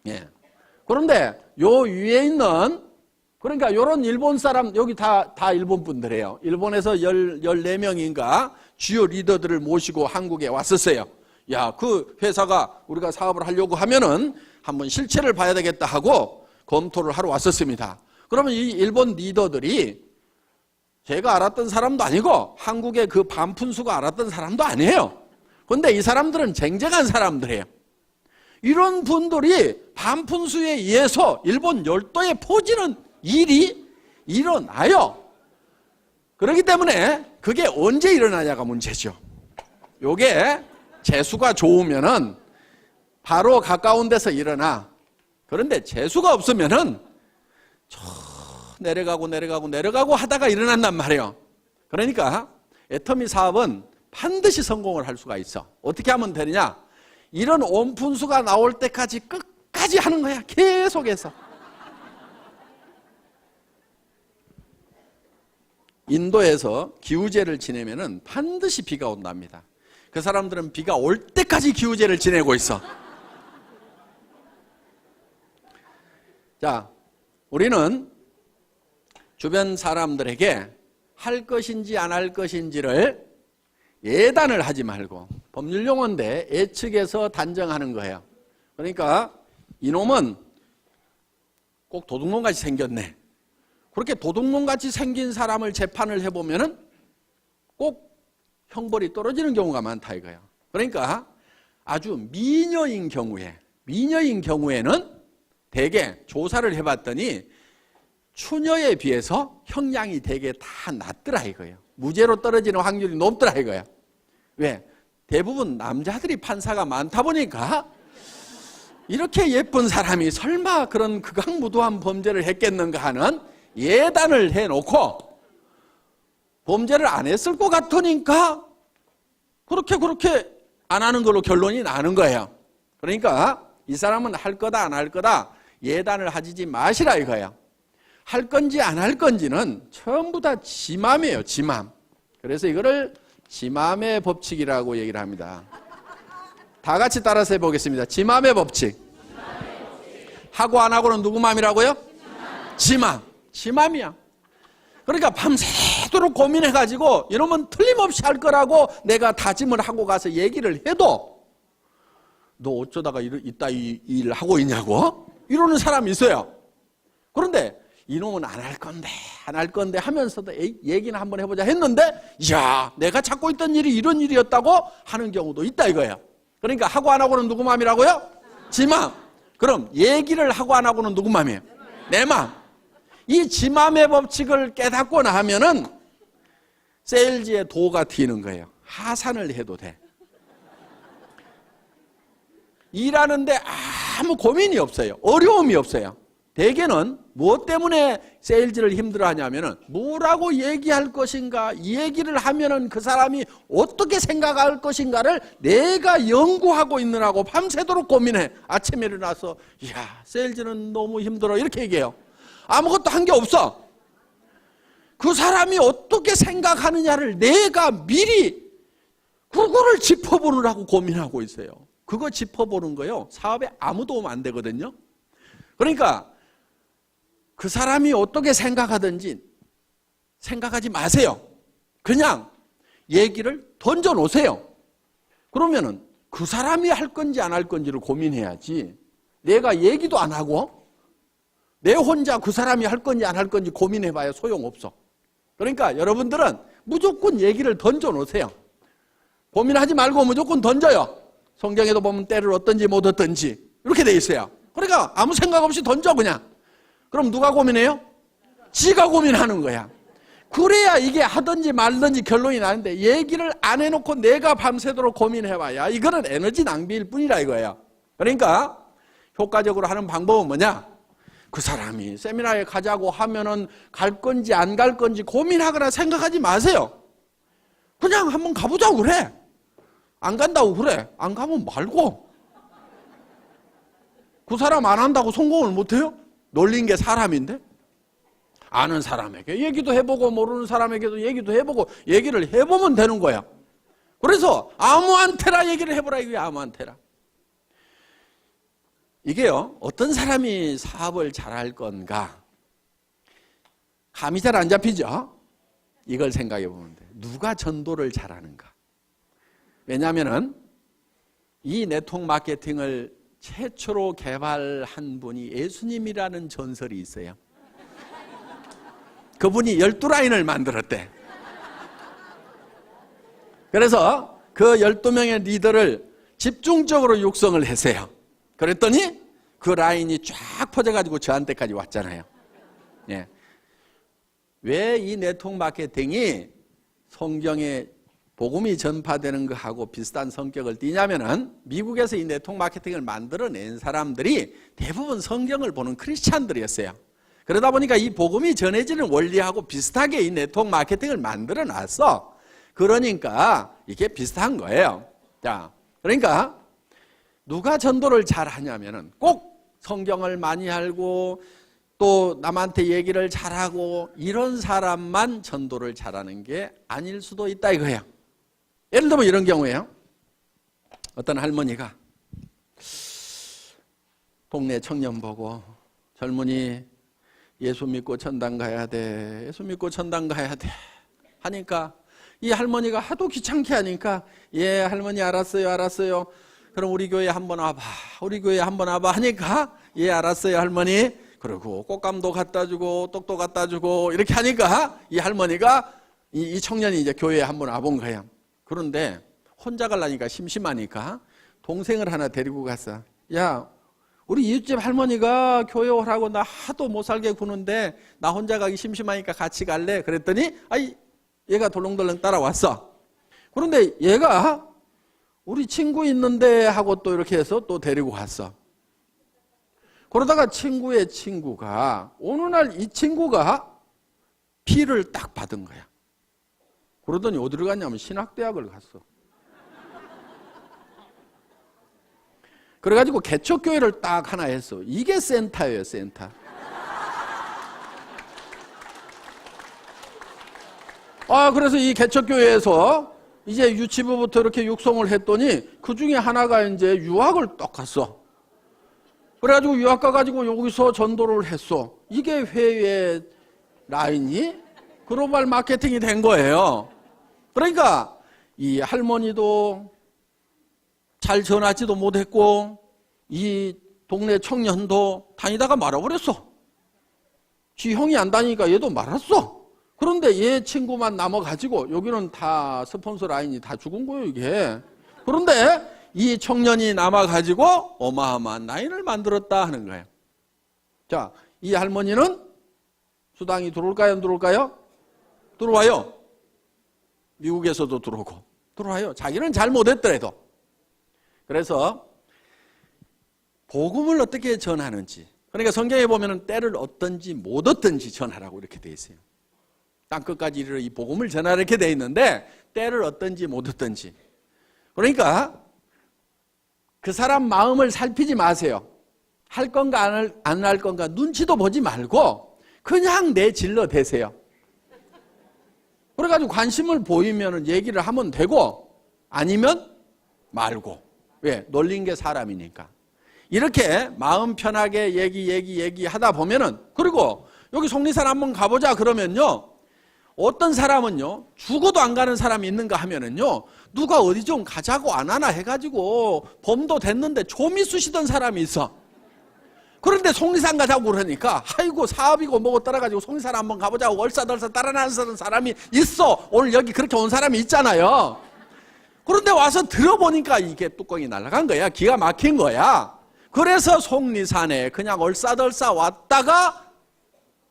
예. 그런데 요 위에 있는, 그러니까 요런 일본 사람, 여기 다 일본 분들이에요. 일본에서 14명인가 주요 리더들을 모시고 한국에 왔었어요. 야, 그 회사가 우리가 사업을 하려고 하면은 한번 실체를 봐야 되겠다 하고 검토를 하러 왔었습니다. 그러면 이 일본 리더들이 제가 알았던 사람도 아니고 한국의 그 반푼수가 알았던 사람도 아니에요. 그런데 이 사람들은 쟁쟁한 사람들이에요. 이런 분들이 반푼수에 의해서 일본 열도에 퍼지는 일이 일어나요. 그렇기 때문에 그게 언제 일어나냐가 문제죠. 요게 재수가 좋으면은 바로 가까운 데서 일어나. 그런데 재수가 없으면은 저 내려가고 하다가 일어난단 말이에요. 그러니까 애터미 사업은 반드시 성공을 할 수가 있어. 어떻게 하면 되느냐? 이런 온푼수가 나올 때까지 끝까지 하는 거야. 계속해서. 인도에서 기우제를 지내면은 반드시 비가 온답니다. 그 사람들은 비가 올 때까지 기우제를 지내고 있어. 자, 우리는 주변 사람들에게 할 것인지 안 할 것인지를 예단을 하지 말고, 법률용어인데 예측해서 단정하는 거예요. 그러니까 이놈은 꼭 도둑놈같이 생겼네. 그렇게 도둑놈같이 생긴 사람을 재판을 해보면은 꼭 형벌이 떨어지는 경우가 많다 이거예요. 그러니까 아주 미녀인 경우에는 대개 조사를 해봤더니 추녀에 비해서 형량이 되게 다 낮더라 이거예요. 무죄로 떨어지는 확률이 높더라 이거예요. 왜? 대부분 남자들이 판사가 많다 보니까 이렇게 예쁜 사람이 설마 그런 극악무도한 범죄를 했겠는가 하는 예단을 해놓고 범죄를 안 했을 것 같으니까 그렇게 안 하는 걸로 결론이 나는 거예요. 그러니까 이 사람은 할 거다 안 할 거다 예단을 하지 마시라 이거예요. 할 건지 안 할 건지는 전부 다 지 맘이에요. 지 맘. 그래서 이거를 지 맘의 법칙이라고 얘기를 합니다. 다 같이 따라서 해보겠습니다. 지 맘의 법칙. 하고 안 하고는 누구 맘이라고요? 지 맘. 지 맘이야. 그러니까 밤새도록 고민해가지고 이러면 틀림없이 할 거라고 내가 다짐을 하고 가서 얘기를 해도 너 어쩌다가 이따 이 일을 하고 있냐고? 이러는 사람이 있어요. 그런데 이놈은 안 할 건데 하면서도 얘기는 한번 해보자 했는데 이야 내가 찾고 있던 일이 이런 일이었다고 하는 경우도 있다 이거예요. 그러니까 하고 안 하고는 누구 맘이라고요? 지 맘. 그럼 얘기를 하고 안 하고는 누구 맘이에요? 내 맘. 이 지 맘의 법칙을 깨닫고 나면은 세일즈의 도가 튀는 거예요. 하산을 해도 돼. 일하는데 아무 고민이 없어요. 어려움이 없어요. 대개는 무엇 때문에 세일즈를 힘들어하냐면은 뭐라고 얘기할 것인가, 이 얘기를 하면은 그 사람이 어떻게 생각할 것인가를 내가 연구하고 있느라고 밤새도록 고민해. 아침에 일어나서 이야 세일즈는 너무 힘들어 이렇게 얘기해요. 아무것도 한 게 없어. 그 사람이 어떻게 생각하느냐를 내가 미리 그거를 짚어보느라고 고민하고 있어요. 그거 짚어보는 거요 사업에 아무 도움 안 되거든요. 그러니까 그 사람이 어떻게 생각하든지 생각하지 마세요. 그냥 얘기를 던져 놓으세요. 그러면은 그 사람이 할 건지 안 할 건지를 고민해야지 내가 얘기도 안 하고 내 혼자 그 사람이 할 건지 안 할 건지 고민해봐야 소용없어. 그러니까 여러분들은 무조건 얘기를 던져 놓으세요. 고민하지 말고 무조건 던져요. 성경에도 보면 때를 얻든지 못 얻든지 이렇게 돼 있어요. 그러니까 아무 생각 없이 던져 그냥. 그럼 누가 고민해요? 지가 고민하는 거야. 그래야 이게 하든지 말든지 결론이 나는데 얘기를 안 해놓고 내가 밤새도록 고민해봐야 이거는 에너지 낭비일 뿐이라 이거예요. 그러니까 효과적으로 하는 방법은 뭐냐? 그 사람이 세미나에 가자고 하면은 갈 건지 안 갈 건지 고민하거나 생각하지 마세요. 그냥 한번 가보자고 그래. 안 간다고 그래. 안 가면 말고. 그 사람 안 한다고 성공을 못해요? 놀린 게 사람인데? 아는 사람에게 얘기도 해보고 모르는 사람에게도 얘기도 해보고 얘기를 해보면 되는 거야. 그래서 아무한테나 얘기를 해보라 이거야. 아무한테나. 이게요, 어떤 사람이 사업을 잘할 건가? 감이 잘 안 잡히죠? 이걸 생각해 보면 돼. 누가 전도를 잘하는가? 왜냐하면은 이 네트워크 마케팅을 최초로 개발한 분이 예수님이라는 전설이 있어요. 그분이 12라인을 만들었대. 그래서 그 12명의 리더를 집중적으로 육성을 했어요. 그랬더니 그 라인이 쫙 퍼져가지고 저한테까지 왔잖아요. 예. 왜 이 네트워크 마케팅이 성경에 복음이 전파되는 것하고 비슷한 성격을 띠냐면은 미국에서 이 네트워크 마케팅을 만들어낸 사람들이 대부분 성경을 보는 크리스찬들이었어요. 그러다 보니까 이 복음이 전해지는 원리하고 비슷하게 이 네트워크 마케팅을 만들어 놨어. 그러니까 이게 비슷한 거예요. 자, 그러니까 누가 전도를 잘 하냐면은 꼭 성경을 많이 알고 또 남한테 얘기를 잘하고 이런 사람만 전도를 잘하는 게 아닐 수도 있다 이거예요. 예를 들면 이런 경우에요. 어떤 할머니가 동네 청년 보고 젊은이 예수 믿고 천당 가야 돼. 예수 믿고 천당 가야 돼. 하니까 이 할머니가 하도 귀찮게 하니까 예 할머니 알았어요. 그럼 우리 교회 한번 와봐. 우리 교회 한번 와봐 하니까 예 알았어요 할머니. 그리고 꽃감도 갖다 주고 떡도 갖다 주고 이렇게 하니까 이 할머니가 이 청년이 이제 교회에 한번 와본 거예요. 그런데 혼자 가려니까 심심하니까 동생을 하나 데리고 갔어. 야 우리 이웃집 할머니가 교회 오라고 나 하도 못 살게 구는데 나 혼자 가기 심심하니까 같이 갈래? 그랬더니 아이 얘가 덜렁덜렁 따라왔어. 그런데 얘가 우리 친구 있는데 하고 또 이렇게 해서 또 데리고 갔어. 그러다가 친구의 친구가 어느 날 이 친구가 피를 딱 받은 거야. 그러더니 어디를 갔냐면 신학대학을 갔어. 그래가지고 개척교회를 딱 하나 했어. 이게 센터예요, 센터. 그래서 이 개척교회에서 이제 유치부부터 이렇게 육성을 했더니 그 중에 하나가 이제 유학을 딱 갔어. 그래가지고 유학 가가지고 여기서 전도를 했어. 이게 회의 라인이 글로벌 마케팅이 된 거예요. 그러니까 이 할머니도 잘 전하지도 못했고 이 동네 청년도 다니다가 말아버렸어. 지 형이 안 다니니까 얘도 말았어. 그런데 얘 친구만 남아가지고 여기는 다 스폰서 라인이 다 죽은 거예요 이게. 그런데 이 청년이 남아가지고 어마어마한 라인을 만들었다 하는 거예요. 자, 이 할머니는 수당이 들어올까요 안 들어올까요? 들어와요. 미국에서도 들어오고 들어와요. 자기는 잘 못했더라도. 그래서 복음을 어떻게 전하는지, 그러니까 성경에 보면 때를 얻든지 못 얻든지 전하라고 이렇게 돼 있어요. 땅끝까지 이르러 이 복음을 전하라 이렇게 돼 있는데 때를 얻든지 못 얻든지. 그러니까 그 사람 마음을 살피지 마세요. 할 건가 안 할 건가 눈치도 보지 말고 그냥 내질러 대세요. 그래가지고 관심을 보이면 얘기를 하면 되고 아니면 말고. 왜? 놀린 게 사람이니까. 이렇게 마음 편하게 얘기하다 보면은, 그리고 여기 속리산 한번 가보자 그러면요, 어떤 사람은요 죽어도 안 가는 사람이 있는가 하면은요 누가 어디 좀 가자고 안 하나 해가지고 범도 됐는데 좀이 쑤시던 사람이 있어. 그런데 속리산 가자고 그러니까 아이고 사업이고 뭐고 따라가지고 속리산 한번 가보자고 얼싸덜싸 따라나서는 사람이 있어. 오늘 여기 그렇게 온 사람이 있잖아요. 그런데 와서 들어보니까 이게 뚜껑이 날아간 거야. 기가 막힌 거야. 그래서 속리산에 그냥 얼싸덜싸 왔다가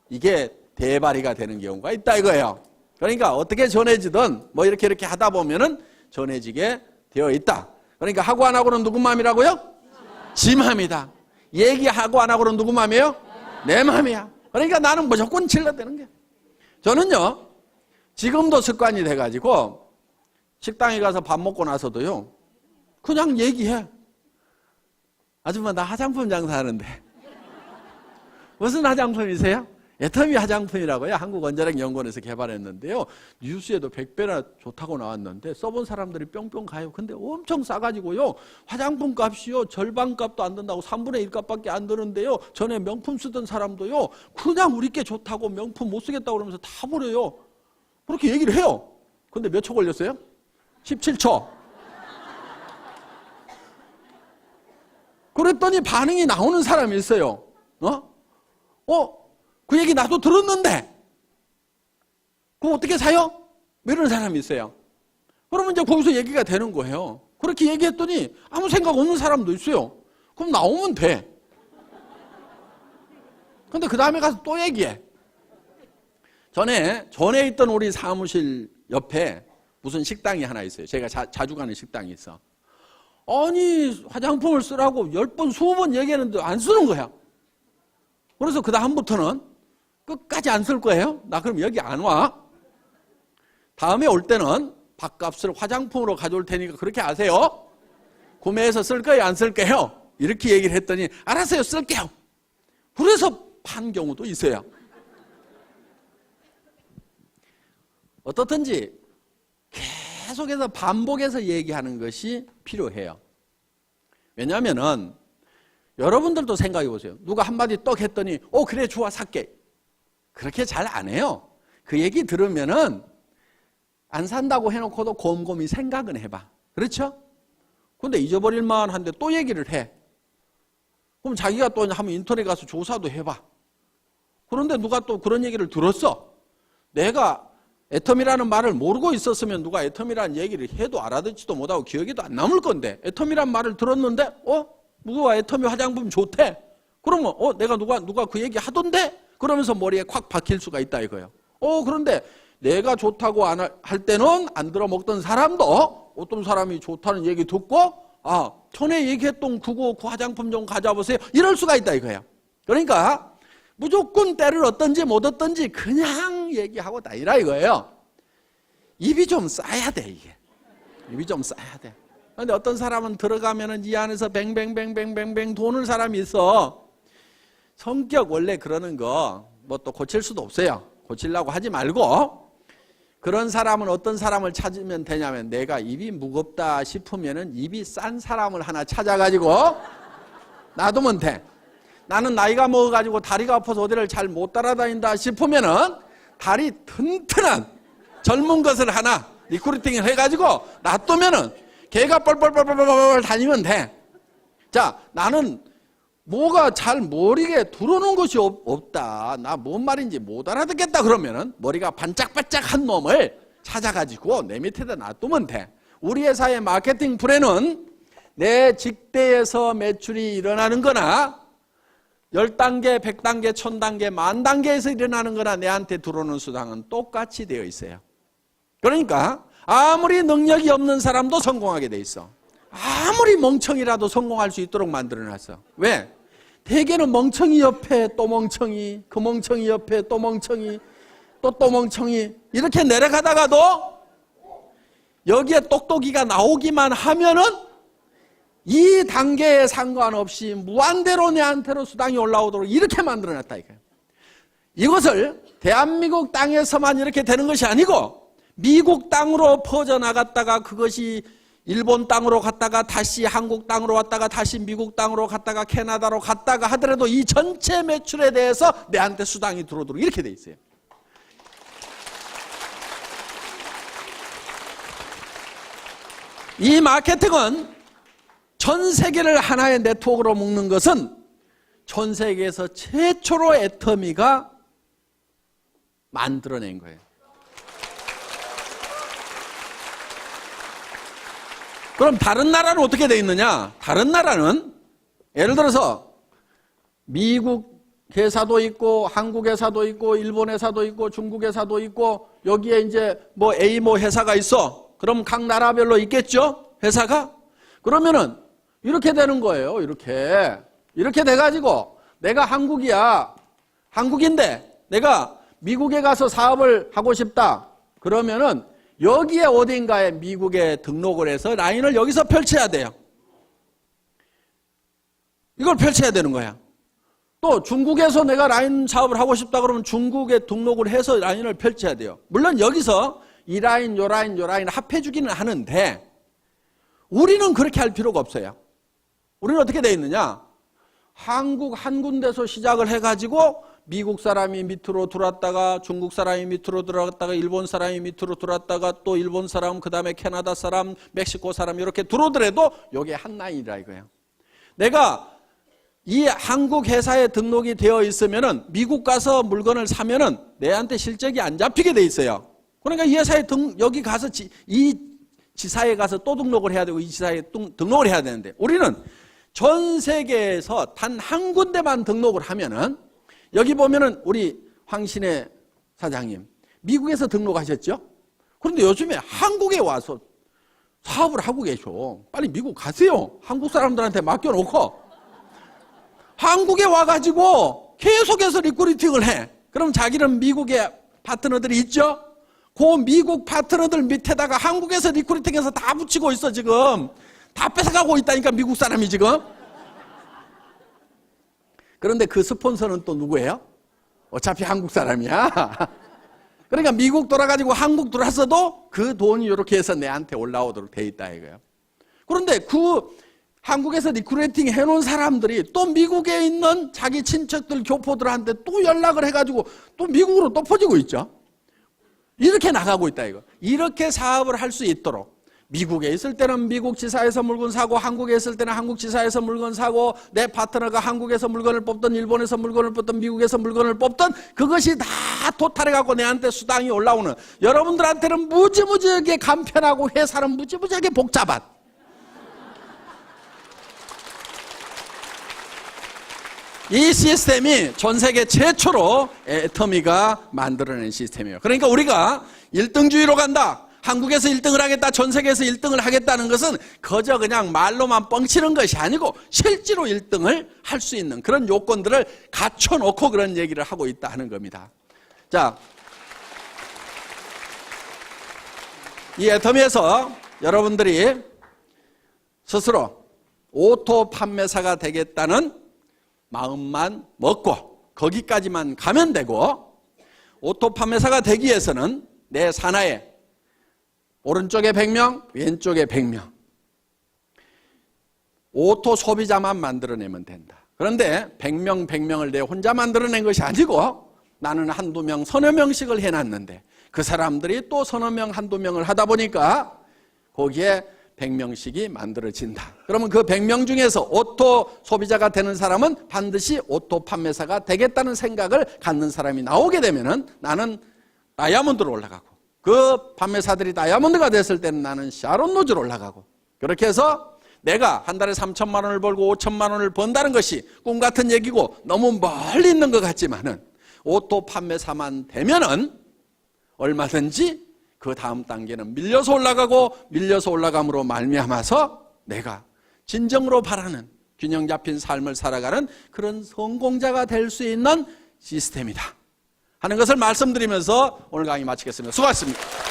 이게 대발이가 되는 경우가 있다 이거예요. 그러니까 어떻게 전해지든 뭐 이렇게 하다 보면은 전해지게 되어 있다. 그러니까 하고 안 하고는 누구 마음이라고요? 지 마음이다. 얘기하고 안 하고는 누구 마음이에요? 내 마음이야. 그러니까 나는 무조건 질러대는 게. 저는요 지금도 습관이 돼가지고 식당에 가서 밥 먹고 나서도요 그냥 얘기해. 아줌마 나 화장품 장사하는데 무슨 화장품이세요? 애터미 화장품이라고요. 한국원자력연구원에서 개발했는데요. 뉴스에도 100배나 좋다고 나왔는데 써본 사람들이 뿅뿅 가요. 근데 엄청 싸가지고요. 화장품 값이요. 절반 값도 안 든다고 3분의 1 값밖에 안 드는데요. 전에 명품 쓰던 사람도요. 그냥 우리 게 좋다고 명품 못 쓰겠다고 그러면서 다 버려요. 그렇게 얘기를 해요. 근데 몇 초 걸렸어요? 17초. 그랬더니 반응이 나오는 사람이 있어요. 그 얘기 나도 들었는데 그럼 어떻게 사요? 이런 사람이 있어요. 그러면 이제 거기서 얘기가 되는 거예요. 그렇게 얘기했더니 아무 생각 없는 사람도 있어요. 그럼 나오면 돼. 근데 그 다음에 가서 또 얘기해. 전에 있던 우리 사무실 옆에 무슨 식당이 하나 있어요. 제가 자주 가는 식당이 있어. 아니 화장품을 쓰라고 10번 20번 얘기했는데 안 쓰는 거야. 그래서 그 다음부터는 끝까지 안 쓸 거예요. 나 그럼 여기 안 와. 다음에 올 때는 밥값을 화장품으로 가져올 테니까 그렇게 아세요. 구매해서 쓸 거예요, 안 쓸 거예요? 이렇게 얘기를 했더니 알았어요, 쓸게요. 그래서 판 경우도 있어요. 어떻든지 계속해서 반복해서 얘기하는 것이 필요해요. 왜냐하면은 여러분들도 생각해 보세요. 누가 한마디 떡 했더니 그래 좋아 살게. 그렇게 잘 안 해요. 그 얘기 들으면은 안 산다고 해놓고도 곰곰이 생각은 해봐. 그렇죠? 근데 잊어버릴만 한데 또 얘기를 해. 그럼 자기가 또 한번 인터넷 가서 조사도 해봐. 그런데 누가 또 그런 얘기를 들었어. 내가 애텀이라는 말을 모르고 있었으면 누가 애텀이라는 얘기를 해도 알아듣지도 못하고 기억에도 안 남을 건데 애텀이란 말을 들었는데 누가 애텀이 화장품 좋대. 그러면 내가 누가 그 얘기 하던데? 그러면서 머리에 콱 박힐 수가 있다 이거예요. 그런데 내가 좋다고 할 때는 안 들어먹던 사람도 어떤 사람이 좋다는 얘기 듣고 전에 얘기했던 그 화장품 좀 가져보세요. 이럴 수가 있다 이거예요. 그러니까 무조건 때를 얻든지 못 얻든지 그냥 얘기하고 다니라 이거예요. 입이 좀 싸야 돼 이게. 입이 좀 싸야 돼. 그런데 어떤 사람은 들어가면은 이 안에서 뱅뱅뱅뱅뱅뱅 도는 사람이 있어. 성격 원래 그러는 거 뭐 또 고칠 수도 없어요. 고치려고 하지 말고 그런 사람은 어떤 사람을 찾으면 되냐면 내가 입이 무겁다 싶으면은 입이 싼 사람을 하나 찾아가지고 놔두면 돼. 나는 나이가 먹어가지고 다리가 아파서 어디를 잘 못 따라다닌다 싶으면은 다리 튼튼한 젊은 것을 하나 리크루팅을 해가지고 놔두면은 걔가 뻘뻘뻘뻘뻘 다니면 돼. 자, 나는 뭐가 잘 머리에 들어오는 것이 없다. 나 뭔 말인지 못 알아듣겠다 그러면은 머리가 반짝반짝한 놈을 찾아가지고 내 밑에다 놔두면 돼. 우리 회사의 마케팅 플랜은 내 직대에서 매출이 일어나는 거나 10단계, 100단계, 1000단계, 10,000단계에서 일어나는 거나 내한테 들어오는 수당은 똑같이 되어 있어요. 그러니까 아무리 능력이 없는 사람도 성공하게 돼 있어. 아무리 멍청이라도 성공할 수 있도록 만들어놨어. 왜? 대개는 멍청이 옆에 또 멍청이, 그 멍청이 옆에 또 멍청이, 또 멍청이 이렇게 내려가다가도 여기에 똑똑이가 나오기만 하면은 이 단계에 상관없이 무한대로 내한테로 수당이 올라오도록 이렇게 만들어놨다 이거예요. 이것을 대한민국 땅에서만 이렇게 되는 것이 아니고 미국 땅으로 퍼져나갔다가 그것이 일본 땅으로 갔다가 다시 한국 땅으로 왔다가 다시 미국 땅으로 갔다가 캐나다로 갔다가 하더라도 이 전체 매출에 대해서 내한테 수당이 들어오도록 이렇게 돼 있어요. 이 마케팅은 전 세계를 하나의 네트워크로 묶는 것은 전 세계에서 최초로 애터미가 만들어낸 거예요. 그럼 다른 나라는 어떻게 돼 있느냐? 다른 나라는 예를 들어서 미국 회사도 있고 한국 회사도 있고 일본 회사도 있고 중국 회사도 있고 여기에 이제 뭐 A 뭐 회사가 있어. 그럼 각 나라별로 있겠죠? 회사가? 그러면은 이렇게 되는 거예요. 이렇게 돼가지고 내가 한국이야. 한국인데 내가 미국에 가서 사업을 하고 싶다. 그러면은 여기에 어딘가에 미국에 등록을 해서 라인을 여기서 펼쳐야 돼요. 이걸 펼쳐야 되는 거야. 또 중국에서 내가 라인 사업을 하고 싶다 그러면 중국에 등록을 해서 라인을 펼쳐야 돼요. 물론 여기서 이 라인, 요 라인, 요 라인 합해 주기는 하는데 우리는 그렇게 할 필요가 없어요. 우리는 어떻게 돼 있느냐? 한국 한 군데서 시작을 해가지고 미국 사람이 밑으로 들어왔다가 중국 사람이 밑으로 들어갔다가 일본 사람이 밑으로 들어왔다가 또 일본 사람, 그 다음에 캐나다 사람, 멕시코 사람 이렇게 들어오더라도 이게 한 라인이라 이거예요. 내가 이 한국 회사에 등록이 되어 있으면은 미국 가서 물건을 사면은 내한테 실적이 안 잡히게 돼 있어요. 그러니까 이 회사에 여기 가서 이 지사에 가서 또 등록을 해야 되고 이 지사에 등록을 해야 되는데 우리는 전 세계에서 단 한 군데만 등록을 하면은 여기 보면은 우리 황신혜 사장님 미국에서 등록하셨죠? 그런데 요즘에 한국에 와서 사업을 하고 계셔. 빨리 미국 가세요. 한국 사람들한테 맡겨놓고 한국에 와가지고 계속해서 리크루팅을 해. 그럼 자기는 미국에 파트너들이 있죠? 그 미국 파트너들 밑에다가 한국에서 리크루팅해서 다 붙이고 있어 지금. 다 뺏어가고 있다니까 미국 사람이 지금. 그런데 그 스폰서는 또 누구예요? 어차피 한국 사람이야. 그러니까 미국 돌아가지고 한국 들어왔어도 그 돈이 이렇게 해서 내한테 올라오도록 돼 있다 이거예요. 그런데 그 한국에서 리크루팅 해놓은 사람들이 또 미국에 있는 자기 친척들, 교포들한테 또 연락을 해가지고 또 미국으로 또 퍼지고 있죠. 이렇게 나가고 있다 이거. 이렇게 사업을 할 수 있도록 미국에 있을 때는 미국 지사에서 물건 사고 한국에 있을 때는 한국 지사에서 물건 사고 내 파트너가 한국에서 물건을 뽑든 일본에서 물건을 뽑든 미국에서 물건을 뽑든 그것이 다 토탈해갖고 내한테 수당이 올라오는 여러분들한테는 무지무지하게 간편하고 회사는 무지무지하게 복잡한 이 시스템이 전 세계 최초로 애터미가 만들어낸 시스템이에요. 그러니까 우리가 1등주의로 간다. 한국에서 1등을 하겠다, 전 세계에서 1등을 하겠다는 것은 그저 그냥 말로만 뻥치는 것이 아니고 실제로 1등을 할 수 있는 그런 요건들을 갖춰놓고 그런 얘기를 하고 있다 하는 겁니다. 자, 이 애터미에서 여러분들이 스스로 오토 판매사가 되겠다는 마음만 먹고 거기까지만 가면 되고 오토 판매사가 되기 위해서는 내 산하에 오른쪽에 100명, 왼쪽에 100명. 오토 소비자만 만들어내면 된다. 그런데 100명, 100명을 내 혼자 만들어낸 것이 아니고 나는 한두 명, 서너 명씩을 해놨는데 그 사람들이 또 서너 명, 한두 명을 하다 보니까 거기에 100명씩이 만들어진다. 그러면 그 100명 중에서 오토 소비자가 되는 사람은 반드시 오토 판매사가 되겠다는 생각을 갖는 사람이 나오게 되면은 나는 다이아몬드로 올라가고 그 판매사들이 다이아몬드가 됐을 때는 나는 샤론 로즈로 올라가고 그렇게 해서 내가 한 달에 3천만 원을 벌고 5천만 원을 번다는 것이 꿈 같은 얘기고 너무 멀리 있는 것 같지만은 오토 판매사만 되면은 얼마든지 그 다음 단계는 밀려서 올라가고 밀려서 올라감으로 말미암아서 내가 진정으로 바라는 균형 잡힌 삶을 살아가는 그런 성공자가 될 수 있는 시스템이다 하는 것을 말씀드리면서 오늘 강의 마치겠습니다. 수고하셨습니다.